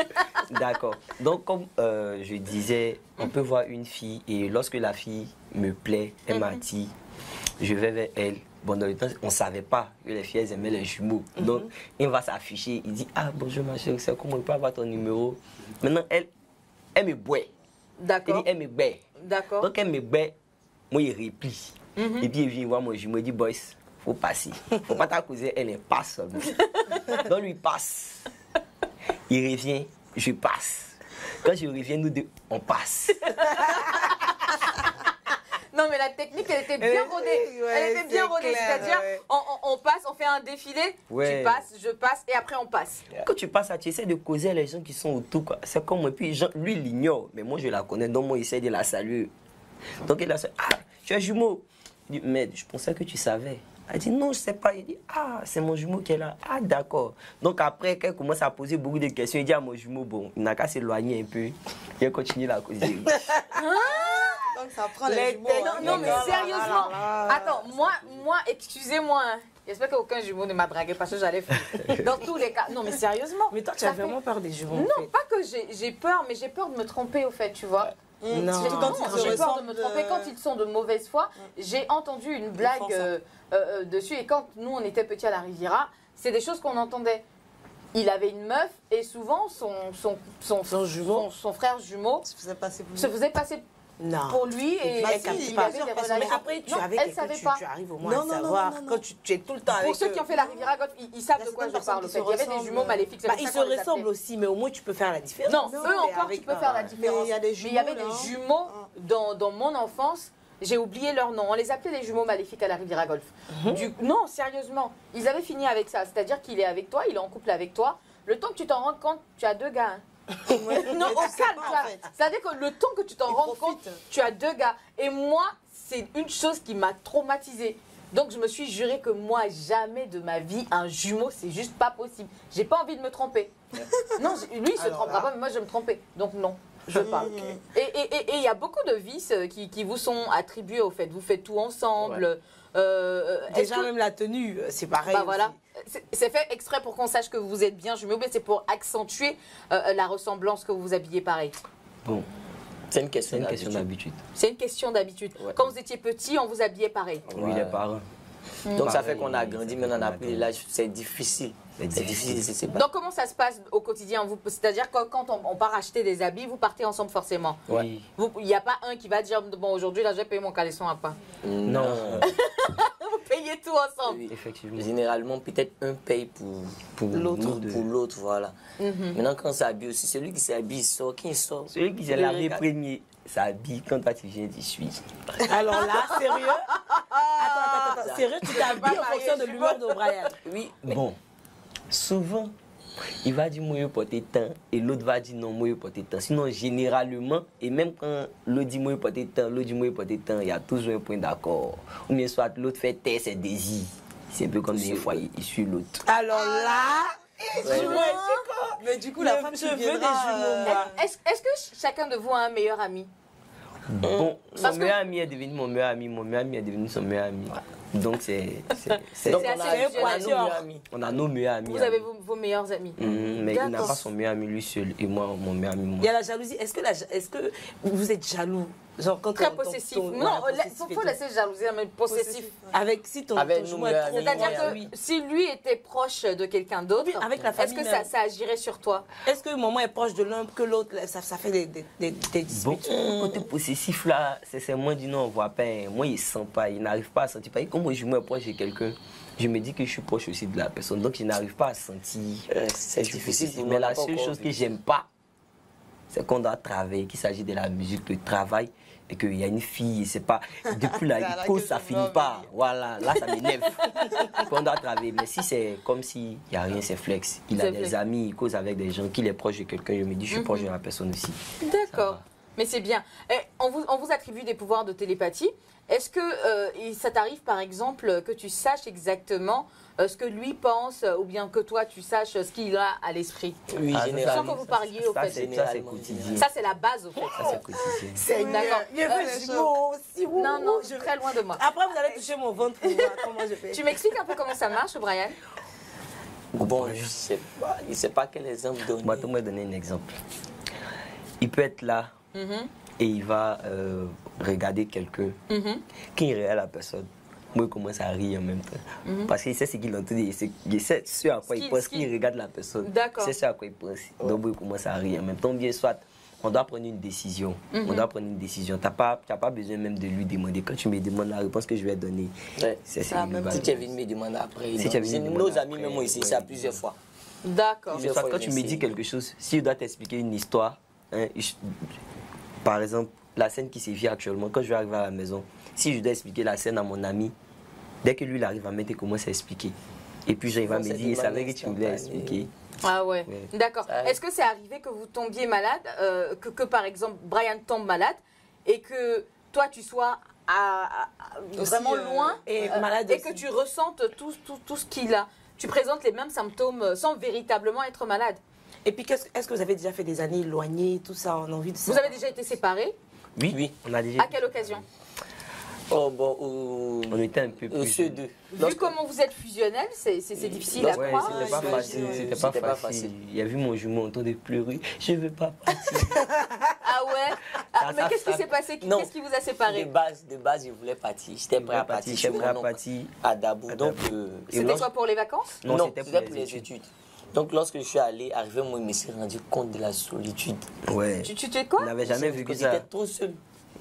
D'accord. Donc, comme je disais, on peut voir une fille et lorsque la fille me plaît, elle m'attire, je vais vers elle. Bon, dans le temps, on ne savait pas que les filles elles aimaient les jumeaux. Donc, il va s'afficher, il dit, ah, bonjour ma chérie, c'est comment on peut avoir ton numéro? Maintenant, elle me boit. Elle D'accord. dit, elle me boit. D'accord. Donc, elle me boit, moi, il replie. Et puis, il vient voir mon jumeau, il dit, boys, faut passer. Faut pas t'accuser, elle est passe. Donc, lui passe. Il revient, je passe. Quand je reviens, nous deux, on passe. Non, mais la technique, elle était bien rodée. Ouais, Elle était bien c'est rodée. clair, C'est-à-dire, ouais. on passe, on fait un défilé, Ouais. tu passes, je passe, et après on passe. Quand tu passes, tu essaies de causer les gens qui sont autour. Quoi. C'est comme moi. Puis lui, il l'ignore. Mais moi, je la connais. Donc, moi, il essaie de la saluer. Donc, il a dit, ah, tu es jumeau. Il dit, mais je pensais que tu savais. Elle dit, non, je ne sais pas. Il dit, ah, c'est mon jumeau qui est là. Ah, d'accord. Donc, après, quand elle commence à poser beaucoup de questions, il dit à mon jumeau, bon, il n'a qu'à s'éloigner un peu. Il continue la causer. Donc ça prend les Les jumeaux. têtes- hein. Non, mais là, là, sérieusement. là, là. Attends, moi, excusez-moi. Hein. J'espère qu'aucun jumeau ne m'a dragué parce que j'allais faire. Dans tous les cas. Non, mais sérieusement. Mais toi, tu ça as fait- vraiment peur des jumeaux. en Non, fait. pas que j'ai peur, mais j'ai peur de me tromper au fait, tu vois. Non. Surtout quand ils se J'ai peur de me ressemblent, tromper quand ils sont de mauvaise foi. J'ai entendu une blague font ça. dessus et quand nous on était petits à la Riviera, c'est des choses qu'on entendait. Il avait une meuf et souvent son frère jumeau Ça faisait passer pour se faisait passer Non. pour lui et Bah, il si, avait il a des plusieurs relations. Mais après, tu Non, avec elle quelqu'un, savait tu pas. arrives au moins Non, à non, non, savoir. non, non, Quand non. tu es tout le temps avec Pour ceux qui ont fait la Riviera Golf, ils savent Il y a de quoi je certaines parle. personnes En fait. qui Il y avait se des jumeaux maléfiques. c'est Bah, pour ils ça se qu'on les ressemblent appelait. aussi, mais au moins tu peux faire la différence. Non, Mais eux encore, avec tu peux faire la un- différence. Mais il y a des Mais il y avait jumeaux, là, des jumeaux dans mon enfance. J'ai oublié leur nom. On les appelait les jumeaux maléfiques à la Riviera Golf. Non, sérieusement. Ils avaient fini avec ça. C'est-à-dire qu'il est avec toi, il est en couple avec toi. Le temps que tu t'en rends compte, tu as deux gars. hein. Non, au Mais tu sais calme. pas, tu vois. en fait. C'est-à-dire que le temps que tu t'en Ils rends compte, profitent. tu as deux gars. Et moi, c'est une chose qui m'a traumatisée. Donc je me suis juré que moi, jamais de ma vie, un jumeau, c'est juste pas possible. J'ai pas envie de me tromper. Non, lui, il se Alors trompera là. pas, mais moi, je vais me tromper. Donc non, je parle. Et il y a beaucoup de vices qui vous sont attribués au fait. Vous faites tout ensemble. Est-ce Déjà, que- même la tenue, c'est pareil. bah aussi. voilà. C'est fait exprès pour qu'on sache que vous êtes bien jumeaux, mais c'est pour accentuer la ressemblance que vous vous habillez pareil. Bon, C'est une question d'habitude. C'est une question d'habitude. Ouais. Quand vous étiez petit, on vous habillait pareil. Oui, les parents. Donc ça fait qu'on a grandi, maintenant on a pris l'âge, c'est difficile. C'est difficile, c'est pas. Donc comment ça se passe au quotidien? C'est-à-dire que quand on part acheter des habits, vous partez ensemble forcément. Oui. Il n'y a pas un qui va dire, bon aujourd'hui là je vais payer mon caleçon à pas. Non. Vous payez tout ensemble. Oui. Effectivement. Généralement, peut-être un paye pour l'autre, voilà. Maintenant, quand on s'habille aussi, celui qui s'habille sort, qui sort. Celui qui s'est lavé premier s'habille. Quand toi tu viens, tu suis. Alors là, sérieux? Attends. Sérieux, tu t'habilles en fonction de l'humeur de Brian? Oui, Bon, souvent, il va dire moi je porter tant et l'autre va dire non moi je porter tant. Sinon généralement, et même quand l'autre dit moi je porter tant, l'autre dit moi je porter tant, il y a toujours un point d'accord. Ou bien soit l'autre fait taire ses désirs. C'est un peu comme des foyers, il suit l'autre. Alors là, Mais du coup, la femme je qui veux des jumeaux, viendra... moi. Est-ce que chacun de vous a un meilleur ami? Bon, Parce son que- meilleur ami est devenu mon meilleur ami, mon meilleur ami est devenu son meilleur ami. Donc c'est donc C'est on a assez nos fusionnel. meilleurs amis. on a nos meilleurs amis. Vous avez vos meilleurs amis. Mais il n'a D'accord. pas son meilleur ami lui seul et moi mon meilleur ami moi. Il y a la jalousie. Est-ce que vous êtes jaloux? Genre quand Très ton- possessif. ton- Non, voilà, possessif et faut tout. laisser jalousie, mais possessif. Avec si ton Avec ton nous, jumeau est meilleurs trop amis. C'est-à-dire loin, que oui. si lui était proche de quelqu'un d'autre, Oui, avec la est-ce famille que même. ça agirait sur toi? Est-ce que maman est proche de l'un que l'autre? Ça fait des Bon, disputes. côté possessif là, c'est moi du non on voit pas. Moi il sent pas, il n'arrive pas à sentir. Parce que comme moi je me proche de quelqu'un, je me dis que je suis proche aussi de la personne, donc je n'arrive pas à sentir. C'est Je suis difficile possessif. pour Mais nous, on la n'a pas seule encore chose vu. que j'aime pas, c'est qu'on doit travailler, qu'il s'agit de la musique, de travail, et qu'il y a une fille, c'est pas. Depuis là, il cause, ça finit pas. Voilà, là ça m'énerve. On doit travailler. Mais si c'est comme s'il n'y a rien, c'est flex. Il a C'est des flex. amis, il cause avec des gens, qu'il est proche de quelqu'un, je me dis, je suis proche de la personne aussi. D'accord. Mais c'est bien. On vous attribue des pouvoirs de télépathie. Est-ce que ça t'arrive, par exemple, que tu saches exactement ce que lui pense, ou bien que toi, tu saches ce qu'il a à l'esprit? Oui, Ah, ça, généralement. Sans que vous parliez, au Ça, fait. c'est quotidien. Ça, c'est la base, au fait. Ça, c'est quotidien. Seigneur, D'accord. il y a des jumeaux aussi. ouh, Non, non, je vais- très loin de moi. Après, vous allez toucher mon ventre pour voir comment je fais. Tu m'expliques un peu comment ça marche, Brian? Bon, je sais pas quel exemple donner. Moi, tu me donner un exemple. Il peut être là et il va regarder quelqu'un. Quand il regarde la personne, moi, il commence à rire en même temps. Parce qu'il sait ce qu'il entend, il sait ce à quoi il pense, qu'il regarde la personne. D'accord. C'est ce à quoi il pense. Donc, moi, il commence à rire en même temps. Bien soit, on doit prendre une décision. On doit prendre une décision. Tu n'as pas besoin même de lui demander. Quand tu me demandes la réponse que je vais donner, Ouais. c'est Même si tu es venu me demander après. Si tu es venu me demander nos amis, après, même moi ici, ouais. ça plusieurs fois. D'accord. Mais soit quand tu me dis quelque chose, si je dois t'expliquer une histoire, hein, par exemple, la scène qui se vit actuellement, quand je vais arriver à la maison, si je dois expliquer la scène à mon ami, dès que lui il arrive à mettre, il commence à expliquer. Et puis genre, il va me dire, il savait que tu voulais expliquer. Ah ouais, Ouais. d'accord. Ça- Est-ce que c'est arrivé que vous tombiez malade, que par exemple Brian tombe malade et que toi tu sois vraiment loin et malade et que aussi. tu ressentes tout ce qu'il a? Tu présentes les mêmes symptômes sans véritablement être malade. Et puis, est-ce que vous avez déjà fait des années éloignées, tout ça, on a envie de ça? Vous avez déjà été séparés? Oui, Oui. on a déjà. À quelle occasion? Oh, bon, On était un peu plus. ceux deux. Vu comment vous êtes fusionnels, c'est difficile à Ouais, croire. c'était pas j'imagine, facile. C'était c'était pas pas facile. facile. Il a vu mon jumeau en train de pleurer. Je veux pas partir. Ah ouais. Ah, mais ça, qu'est-ce qui ça- s'est passé? Non. Qu'est-ce qui vous a séparés? De base, je voulais partir. J'étais prêt à partir. J'étais prêt à Non, partir. à Dabou. À Donc, Dabou. C'était lorsque- quoi, pour les vacances? Non, Non, c'était c'était pour pour les les études. Donc, lorsque je suis arrivé, moi, je me suis rendu compte de la solitude. Ouais. Tu es quoi? On n'avait jamais vécu ça. J'étais trop seul.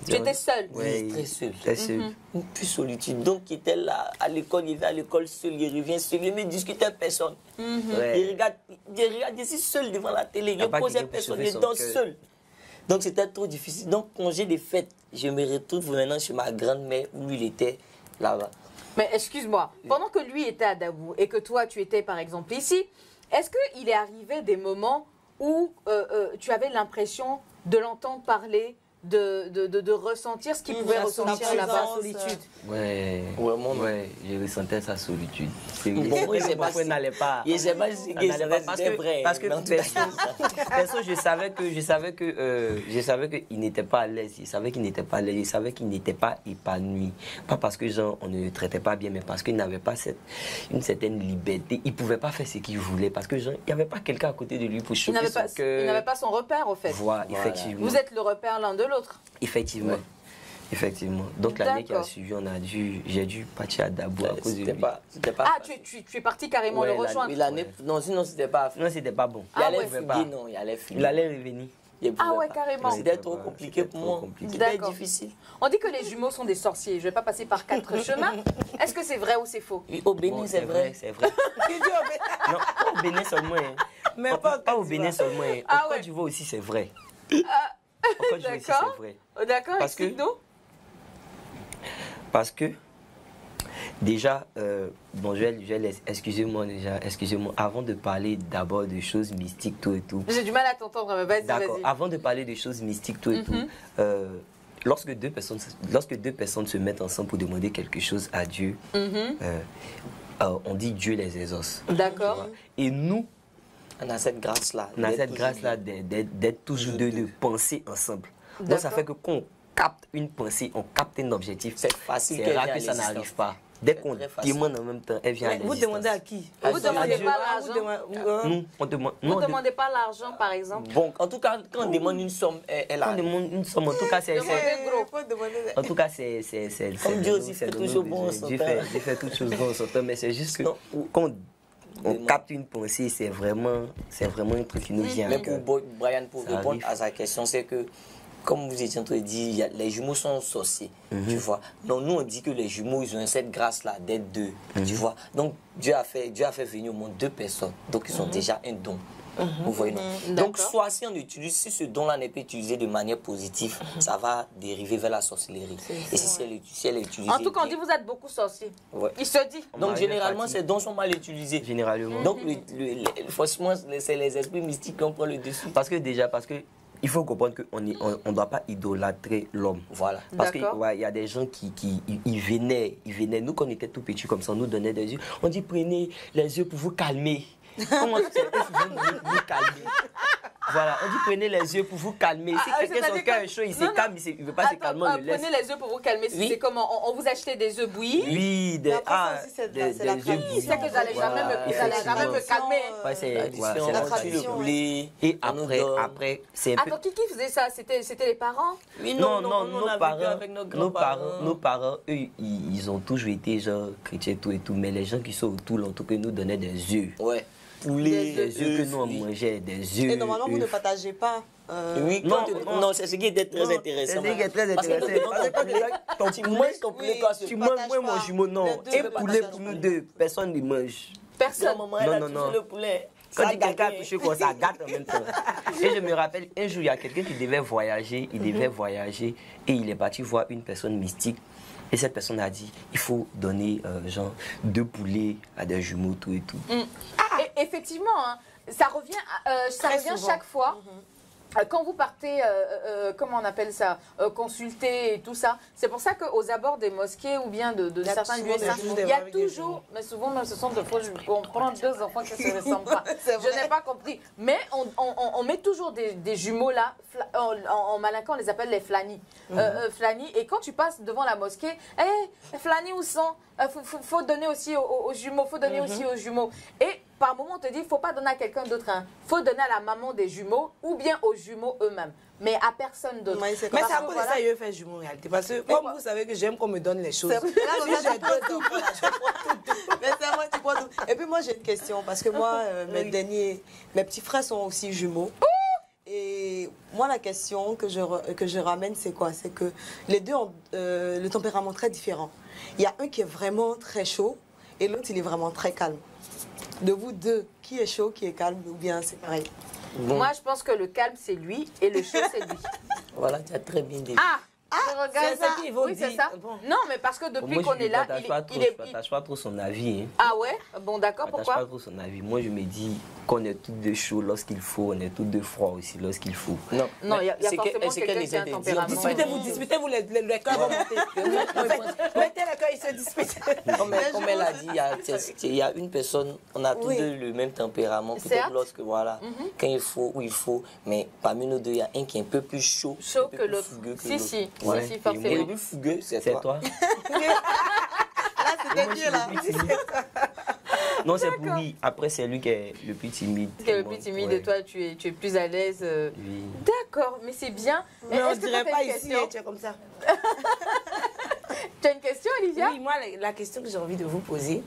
Tu étais seul. Ouais, Très seul. Très seul. Une pure solitude. Donc, il était là à l'école, il va à l'école seul, il revient seul, il ne discute avec personne. Ouais. Il regarde ici seul devant la télé, il Y a ne pas pose quelqu'un pour personne, sauver il son dort cœur. seul. Donc, c'était trop difficile. Donc, congé des fêtes, je me retrouve maintenant chez ma grand-mère où il était là-bas. Mais excuse-moi, pendant que lui était à Dabou et que toi tu étais par exemple ici, est-ce qu'il est arrivé des moments où tu avais l'impression de l'entendre parler, de ressentir ce qu'il pouvait la ressentir solitude, là-bas? la solitude. Ouais. Vraiment. Ouais, je ressentais sa solitude. C'est Bon, moi, c'est pas- n'allait pas. Il sait pas si Ça n'allait pas parce que, parce que Non, perso, je savais qu'il n'était pas à l'aise. Je savais qu'il n'était pas à l'aise. Je savais qu'il n'était pas épanoui. Pas parce que genre, on ne le traitait pas bien, mais parce qu'il n'avait pas une certaine liberté. Il pouvait pas faire ce qu'il voulait parce que genre, il n'y avait pas quelqu'un à côté de lui pour Il chauffer n'avait son pas, il cœur. n'avait pas son repère au fait. Voilà, effectivement. Vous êtes le repère l'un de l'autre. l'autre. Effectivement. Ouais. Effectivement. Donc l'année qui a D'accord. suivi, j'ai dû partir à Dabo à cause de lui. C'était pas Ah, facile. tu es parti carrément Ouais, le rejoindre. Oui, l'année, non, sinon c'était pas. Non, c'était pas bon. Il allait ouais. fuguer, non, il allait fuguer. Il allait revenir. Il pouvait Ah ouais, pas. carrément. C'était trop Ouais, compliqué c'était pour trop moi. compliqué. C'était D'accord. difficile. On dit que les jumeaux sont des sorciers. Je vais pas passer par 4 chemins. Est-ce que c'est vrai ou c'est faux? Oui, au Bénin, Bon, c'est vrai. C'est vrai. Qui dit au Bénin? Non, pas au Bénin seulement. Hein. Mais pas pas au Bénin seulement. Hein. Ah Au ouais. Côte d'Ivoire aussi, c'est vrai. Au Côte d'Ivoire aussi, D'accord. c'est vrai. Oh, d'accord, Parce que- explique-nous. Parce que, déjà, bon, excusez-moi déjà, excusez-moi, avant de parler d'abord de choses mystiques, tout et tout. J'ai du mal à t'entendre, mais vas-y, D'accord, vas-y. avant de parler de choses mystiques, tout et tout, lorsque deux personnes se mettent ensemble pour demander quelque chose à Dieu, on dit Dieu les exauce. D'accord. Et nous, On a cette grâce-là. on a d'être cette toujours grâce-là d'être toujours deux, de penser ensemble. Donc ça D'accord. fait que quand on capte une pensée, on capte un objectif, C'est facile c'est qu'elle rare vienne que ça à l'existence. n'arrive pas. Dès C'est qu'on très facile. demande en même temps, elle vient à Vous l'existence. demandez à qui? Vous demandez Dieu. pas Ah, vous l'argent. demandez- Nous, on demande. Vous non, ne demandez pas l'argent, par exemple. Bon, en tout cas, quand on demande une somme, elle on a. demande une somme. En tout cas, c'est. Demandez gros. Faut demander- En tout cas, c'est. Comme Dieu aussi c'est fait de toujours nos bon en besoins. son Dieu temps. fait toutes choses bon en son temps, mais c'est juste que Non. quand on Demande. capte une pensée, c'est vraiment un truc qui nous vient. Mais à cœur. pour Brian, pour Ça répondre arrive. à sa question, c'est que, comme vous étiez en train de dire, les jumeaux sont sorciers, tu vois. Donc nous, on dit que les jumeaux, ils ont cette grâce-là d'être deux, tu vois. Donc Dieu a fait venir au monde deux personnes, donc ils ont déjà un don. Vous voyez, non? Donc, D'accord. soit si on utilise, si ce don-là n'est pas utilisé de manière positive, ça va dériver vers la sorcellerie. Et si elle est utilisée. En tout cas, on dit bien- vous êtes beaucoup sorciers. Ouais. Il se dit. On Donc, m'arrive généralement, parti. ces dons sont mal utilisés. Généralement. Donc, forcément, c'est les esprits mystiques qui ont pris le dessus. Parce que il faut comprendre qu'on ne doit pas idolâtrer l'homme. Voilà. Parce qu'il D'accord. y a des gens qui venaient. Nous, quand on était tout petits comme ça, on nous donnait des yeux. On dit prenez les yeux pour vous calmer. Comment c'est eux qui viennent nous calmer? Voilà, on dit prenez les yeux pour vous calmer. Si Ah, quelqu'un son c'est-à-dire cœur que- est chaud, il Non, se calme, il ne veut pas se calmer, on le laisse. Prenez les œufs pour vous calmer. Oui. C'est comment on vous achetait des œufs bouillis. Oui, des après, ça aussi, c'est la yeux tradition. bouillis. C'est que j'allais jamais me calmer. Ouais, c'est La voilà, c'est la tradition, tradition. le poulet, Et on nous donne. après, c'est un peu. Attends, qui faisait ça? C'était les parents? Oui, Non, on nos a parents, vécu avec nos grands-parents. nos parents, eux, ils ont toujours été genre chrétiens tout et tout, mais les gens qui sont autour, en tout cas, nous donnaient des œufs. Ouais. Poulet, Des des œufs que nous on oui. mangeait, des œufs. Et normalement, vous ne œufs. partagez pas. Oui, non, c'est ce qui était très intéressant. C'est ce qui est très Parce que intéressant. quand Parce que quand tu manges ton poulet, toi, Tu tu manges, partage moi, mon pas. jumeau, non. Les deux Un ne poulet partagent pour pas. nous deux, personne ne mange. Personne. maman, elle a Non, touché non. le poulet. Quand Ça quelqu'un a gâté. touché quoi, ça gâte en même temps. Et je me rappelle, un jour, il y a quelqu'un qui devait voyager, et il est parti voir une personne mystique. Et cette personne a dit, il faut donner genre 2 poulets à des jumeaux, tout et tout. Et effectivement, hein, ça revient souvent. chaque fois. Quand vous partez, comment on appelle ça, consulter et tout ça, c'est pour ça qu'aux abords des mosquées ou bien de y a certains souvent lieux des saints, jumeaux, il y a avec des toujours, mais souvent même ce sont des faux jumeaux. On prend 2 enfants qui ne se ressemblent pas. C'est vrai. Je n'ai pas compris. Mais on met toujours des jumeaux là, en malinquant on les appelle les flani. Flani, et quand tu passes devant la mosquée, hé, flani où sont? Faut donner aussi aux jumeaux, faut donner aussi aux jumeaux. Et par moment, on te dit, il ne faut pas donner à quelqu'un d'autre. Il faut donner à la maman des jumeaux ou bien aux jumeaux eux-mêmes. Mais à personne d'autre. Ouais, c'est Mais comme c'est à ça. cause de ça qu'il veut faire jumeau en réalité. Parce que comme vous savez que j'aime qu'on me donne les choses. C'est vrai. Là, Si comme ça, j'ai tu prends tout. Mais c'est vrai, tu prends tout. Et puis moi, j'ai une question. Parce que moi, mes petits frères sont aussi jumeaux. Et moi, la question que je ramène, c'est quoi? C'est que les deux ont le tempérament très différent. Il y a un qui est vraiment très chaud et l'autre, il est vraiment très calme. De vous deux, qui est chaud, qui est calme, ou bien c'est pareil? Bon, Moi, je pense que le calme, c'est lui et le chaud, c'est lui. voilà, tu as très bien dit. Ah, je regarde c'est ça. ce qu'ils vont Oui, c'est dire. ça. Bon. Non, mais parce que depuis Moi, qu'on je est ne là, partage pas trop son avis. Hein. Ah ouais? Bon, d'accord, Je partage pas pourquoi? trop son avis. Moi, je me dis qu'on est tous deux chauds lorsqu'il faut, on est tous deux froids aussi lorsqu'il faut. Non, Non, il y a c'est forcément c'est quelqu'un qu'elle qui a un essaie de dire, tempérament. Disputez-vous, les cœurs vont monter. Mettez les cœurs, ils se disputent. Comme elle a dit, il y a une personne, on a tous Oui. deux le même tempérament. Certes. Peut-être lorsque, voilà, quand il faut, où il faut. Mais parmi nous deux, il y a un qui est un peu plus chaud. Chaud un peu que plus l'autre. fougueux que Si, l'autre. si, Ouais. si, Et forcément. moi, le plus fougueux, c'est C'est toi. toi? Là, c'était mieux, là. Non, c'est pour lui. Après, c'est lui qui est le plus timide. Parce que le plus timide de toi, tu es plus à l'aise. Oui. D'accord. d'accord, mais c'est bien. Mais on est-ce que dirait t'as pas une ici, question tu es comme ça. Tu as une question, Olivia? Oui, moi, la question que j'ai envie de vous poser,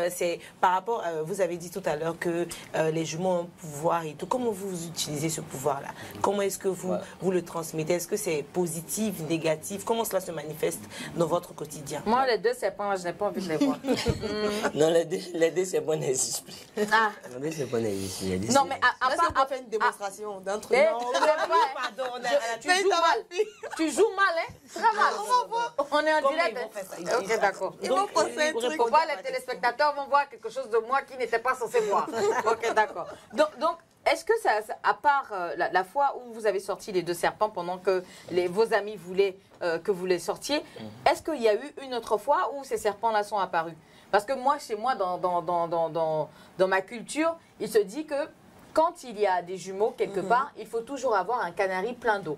c'est par rapport, vous avez dit tout à l'heure que les jumeaux ont un pouvoir et tout. Comment vous utilisez ce pouvoir-là? Comment est-ce que vous le transmettez? Est-ce que c'est positif, négatif? Comment cela se manifeste dans votre quotidien? Moi, les deux serpents, je n'ai pas envie de les voir. Non, les deux, c'est bon esprit. Ah. Les deux, c'est bon esprit. Non, mais à Est-ce qu'on part... peut faire une démonstration d'un truc? Eh, Non, tu sais pas, Pardon, tu joues mal. Tu joues mal, hein? Très mal. On est en Comment direct. ils vont faire ça? Ok, d'accord. Ils vont poser un Faut truc. pas, les téléspectateurs vont voir quelque chose de moi qui n'était pas censé voir. Ok, d'accord. Donc est-ce que ça, à part la fois où vous avez sorti les deux serpents pendant que vos amis voulaient que vous les sortiez, est-ce qu'il y a eu une autre fois où ces serpents-là sont apparus? Parce que moi, chez moi, dans ma culture, il se dit que quand il y a des jumeaux quelque part, il faut toujours avoir un canari plein d'eau.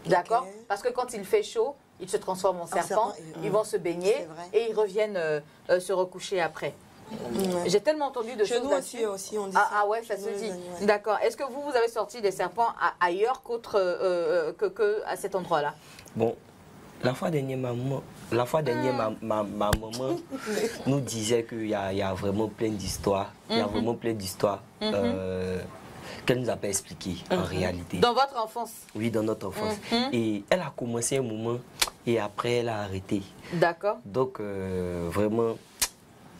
D'accord? Ok. Parce que quand il fait chaud, ils se transforment en serpents, serpent, ils vont se baigner c'est vrai. et ils reviennent se recoucher après. Ouais. J'ai tellement entendu de Chez choses nous là-dessus. aussi, on dit Ah, ça. ah ouais, ça Chez se nous, dit. les amis, ouais. D'accord. Est-ce que vous avez sorti des serpents ailleurs qu'autre que à cet endroit-là? Bon, la fois dernière, ma maman nous disait qu'il y a vraiment plein d'histoires. Il y a vraiment plein d'histoires qu'elle nous a pas expliquées en réalité. Dans votre enfance? Oui, dans notre enfance. Et elle a commencé un moment et après elle a arrêté. D'accord. Donc vraiment,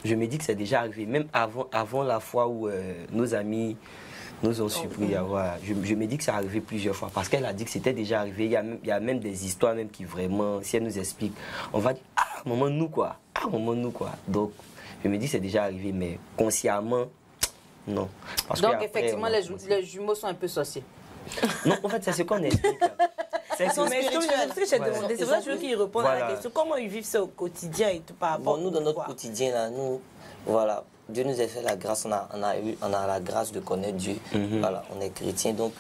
je me dis que c'est déjà arrivé. Même avant la fois où nos amis nous ont surpris. Voilà. Je me dis que ça arrivé plusieurs fois parce qu'elle a dit que c'était déjà arrivé. Il y a même des histoires même qui vraiment, si elle nous explique, on va dire, ah, maman, nous quoi. Ah, maman, nous quoi. Donc, je me dis que c'est déjà arrivé, mais consciemment, non. Parce Donc, qu'après, effectivement, les jumeaux sont un peu sorciers. Non, en fait, c'est ce qu'on explique. C'est que- Mais ce que j'ai Voilà. demandé, c'est pour ça que je veux qu'ils répondent à la Voilà. question. Comment ils vivent ça au quotidien et tout par rapport Bon, nous, dans au notre pouvoir? quotidien, là, nous, voilà, Dieu nous a fait la grâce, on a la grâce de connaître Dieu. Voilà, on est chrétien, donc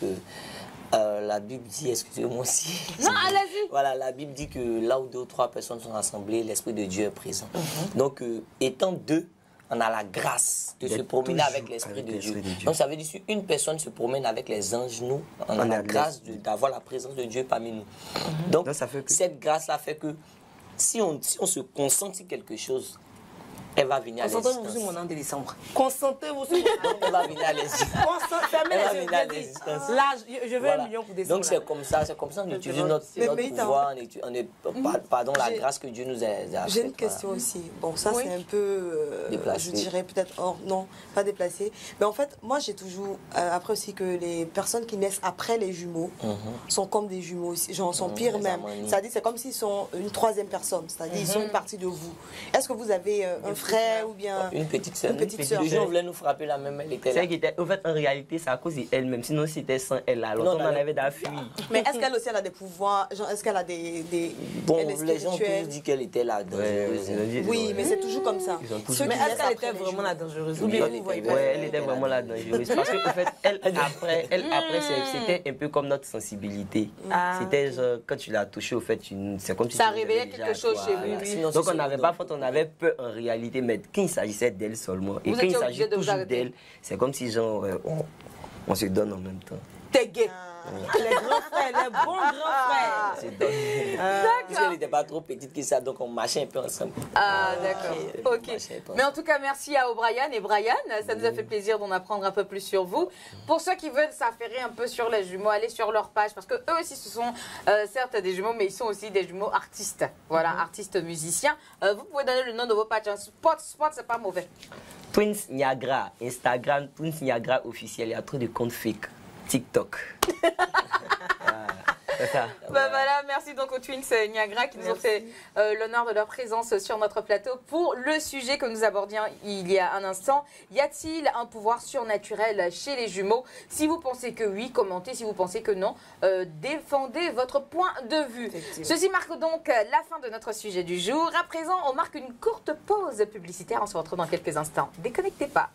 la Bible dit, excusez-moi aussi. Non, allez-y. Voilà, la Bible dit que là où 2 ou 3 personnes sont rassemblées, l'Esprit de Dieu est présent. Donc, étant 2, on a la grâce de se D'être promener toujours avec l'Esprit avec de l'Esprit Dieu. de Dieu. Donc, ça veut dire que si une personne se promène avec les anges, nous, on a la grâce d'avoir la présence de Dieu parmi nous. Donc, Donc, ça fait que- cette grâce-là fait que si on se concentre sur quelque chose, elle va venir à Concentrez-vous l'existence. sur mon an de décembre. Concentrez-vous sur mon an. Elle va venir à l'existence. Fermez Elle va les yeux. venir à je dis. l'existence. Là, je veux Voilà. 1 million pour décembre. Donc c'est comme ça qu'on utilise notre Mais pouvoir, pardon, la J'ai- grâce que Dieu nous a J'ai faite, une question aussi. Bon, ça Oui. c'est un peu, Déplacé. je dirais peut-être hors, non, pas déplacé. Mais en fait, moi j'ai toujours, après aussi que les personnes qui naissent après les jumeaux sont comme des jumeaux aussi, genre sont pires les même. harmonies. C'est-à-dire c'est comme s'ils sont une troisième personne, c'est-à-dire ils sont une partie de vous. Est-ce que vous avez un frère ou bien Une petite sœur. Une petite sœur. Les gens voulaient nous frapper la même, elle était là. C'est qui était, en fait, en réalité, c'est à cause d'elle-même. Sinon, si c'était sans elle, alors Non, on en non, avait d'affuir. Mais est-ce qu'elle aussi elle a des pouvoirs, genre est-ce qu'elle a des Bon, elle est les gens ont spirituelle? toujours dit qu'elle était la dangereuse. Oui, mais c'est toujours comme ça. Ils ont tous Ceux dit. Mais qui est-ce naissent qu'elle après était les vraiment la jumeaux. dangereuse? Oui, Ou bien elle vous voyez était- pas? Ouais, elle était vraiment la dangereuse. Parce qu'en fait, elle après, c'était un peu comme notre sensibilité. Ah. C'était genre, quand tu l'as touché, au fait, c'est comme si Ça tu l'avais réveillait déjà, quelque chose quoi. chez vous. Voilà. Sinon, Donc, c'est on n'avait sûr, pas donc, faute, on avait peur en réalité, mais quand il s'agissait d'elle seulement, et Vous quand il étiez s'agit obligé de vous toujours arrêter. d'elle, c'est comme si genre, on se donne en même temps. T'es gay. Les grands frères, les bons grands frères. C'est donc- Parce qu'elle n'était pas trop petite que ça, donc on marchait un peu ensemble. Ah, d'accord. Ok. Marchait pas. Mais en tout cas, merci à O'Brien et Brian. Ça nous a fait plaisir d'en apprendre un peu plus sur vous. Pour ceux qui veulent s'affairer un peu sur les jumeaux, allez sur leur page parce que eux aussi, ce sont certes des jumeaux, mais ils sont aussi des jumeaux artistes. Voilà, artistes musiciens. Vous pouvez donner le nom de vos pages. Hein. Spot, c'est pas mauvais. Twins Niagara, Instagram, Twins Niagara officiel. Il y a trop de comptes fake. TikTok. Voilà, c'est ça. Bah voilà, merci donc aux Twins Niagara qui nous ont fait l'honneur de leur présence sur notre plateau pour le sujet que nous abordions il y a un instant. Y a-t-il un pouvoir surnaturel chez les jumeaux? Si vous pensez que oui, commentez. Si vous pensez que non, défendez votre point de vue. Ceci marque donc la fin de notre sujet du jour. À présent, on marque une courte pause publicitaire. On se retrouve dans quelques instants. Déconnectez pas.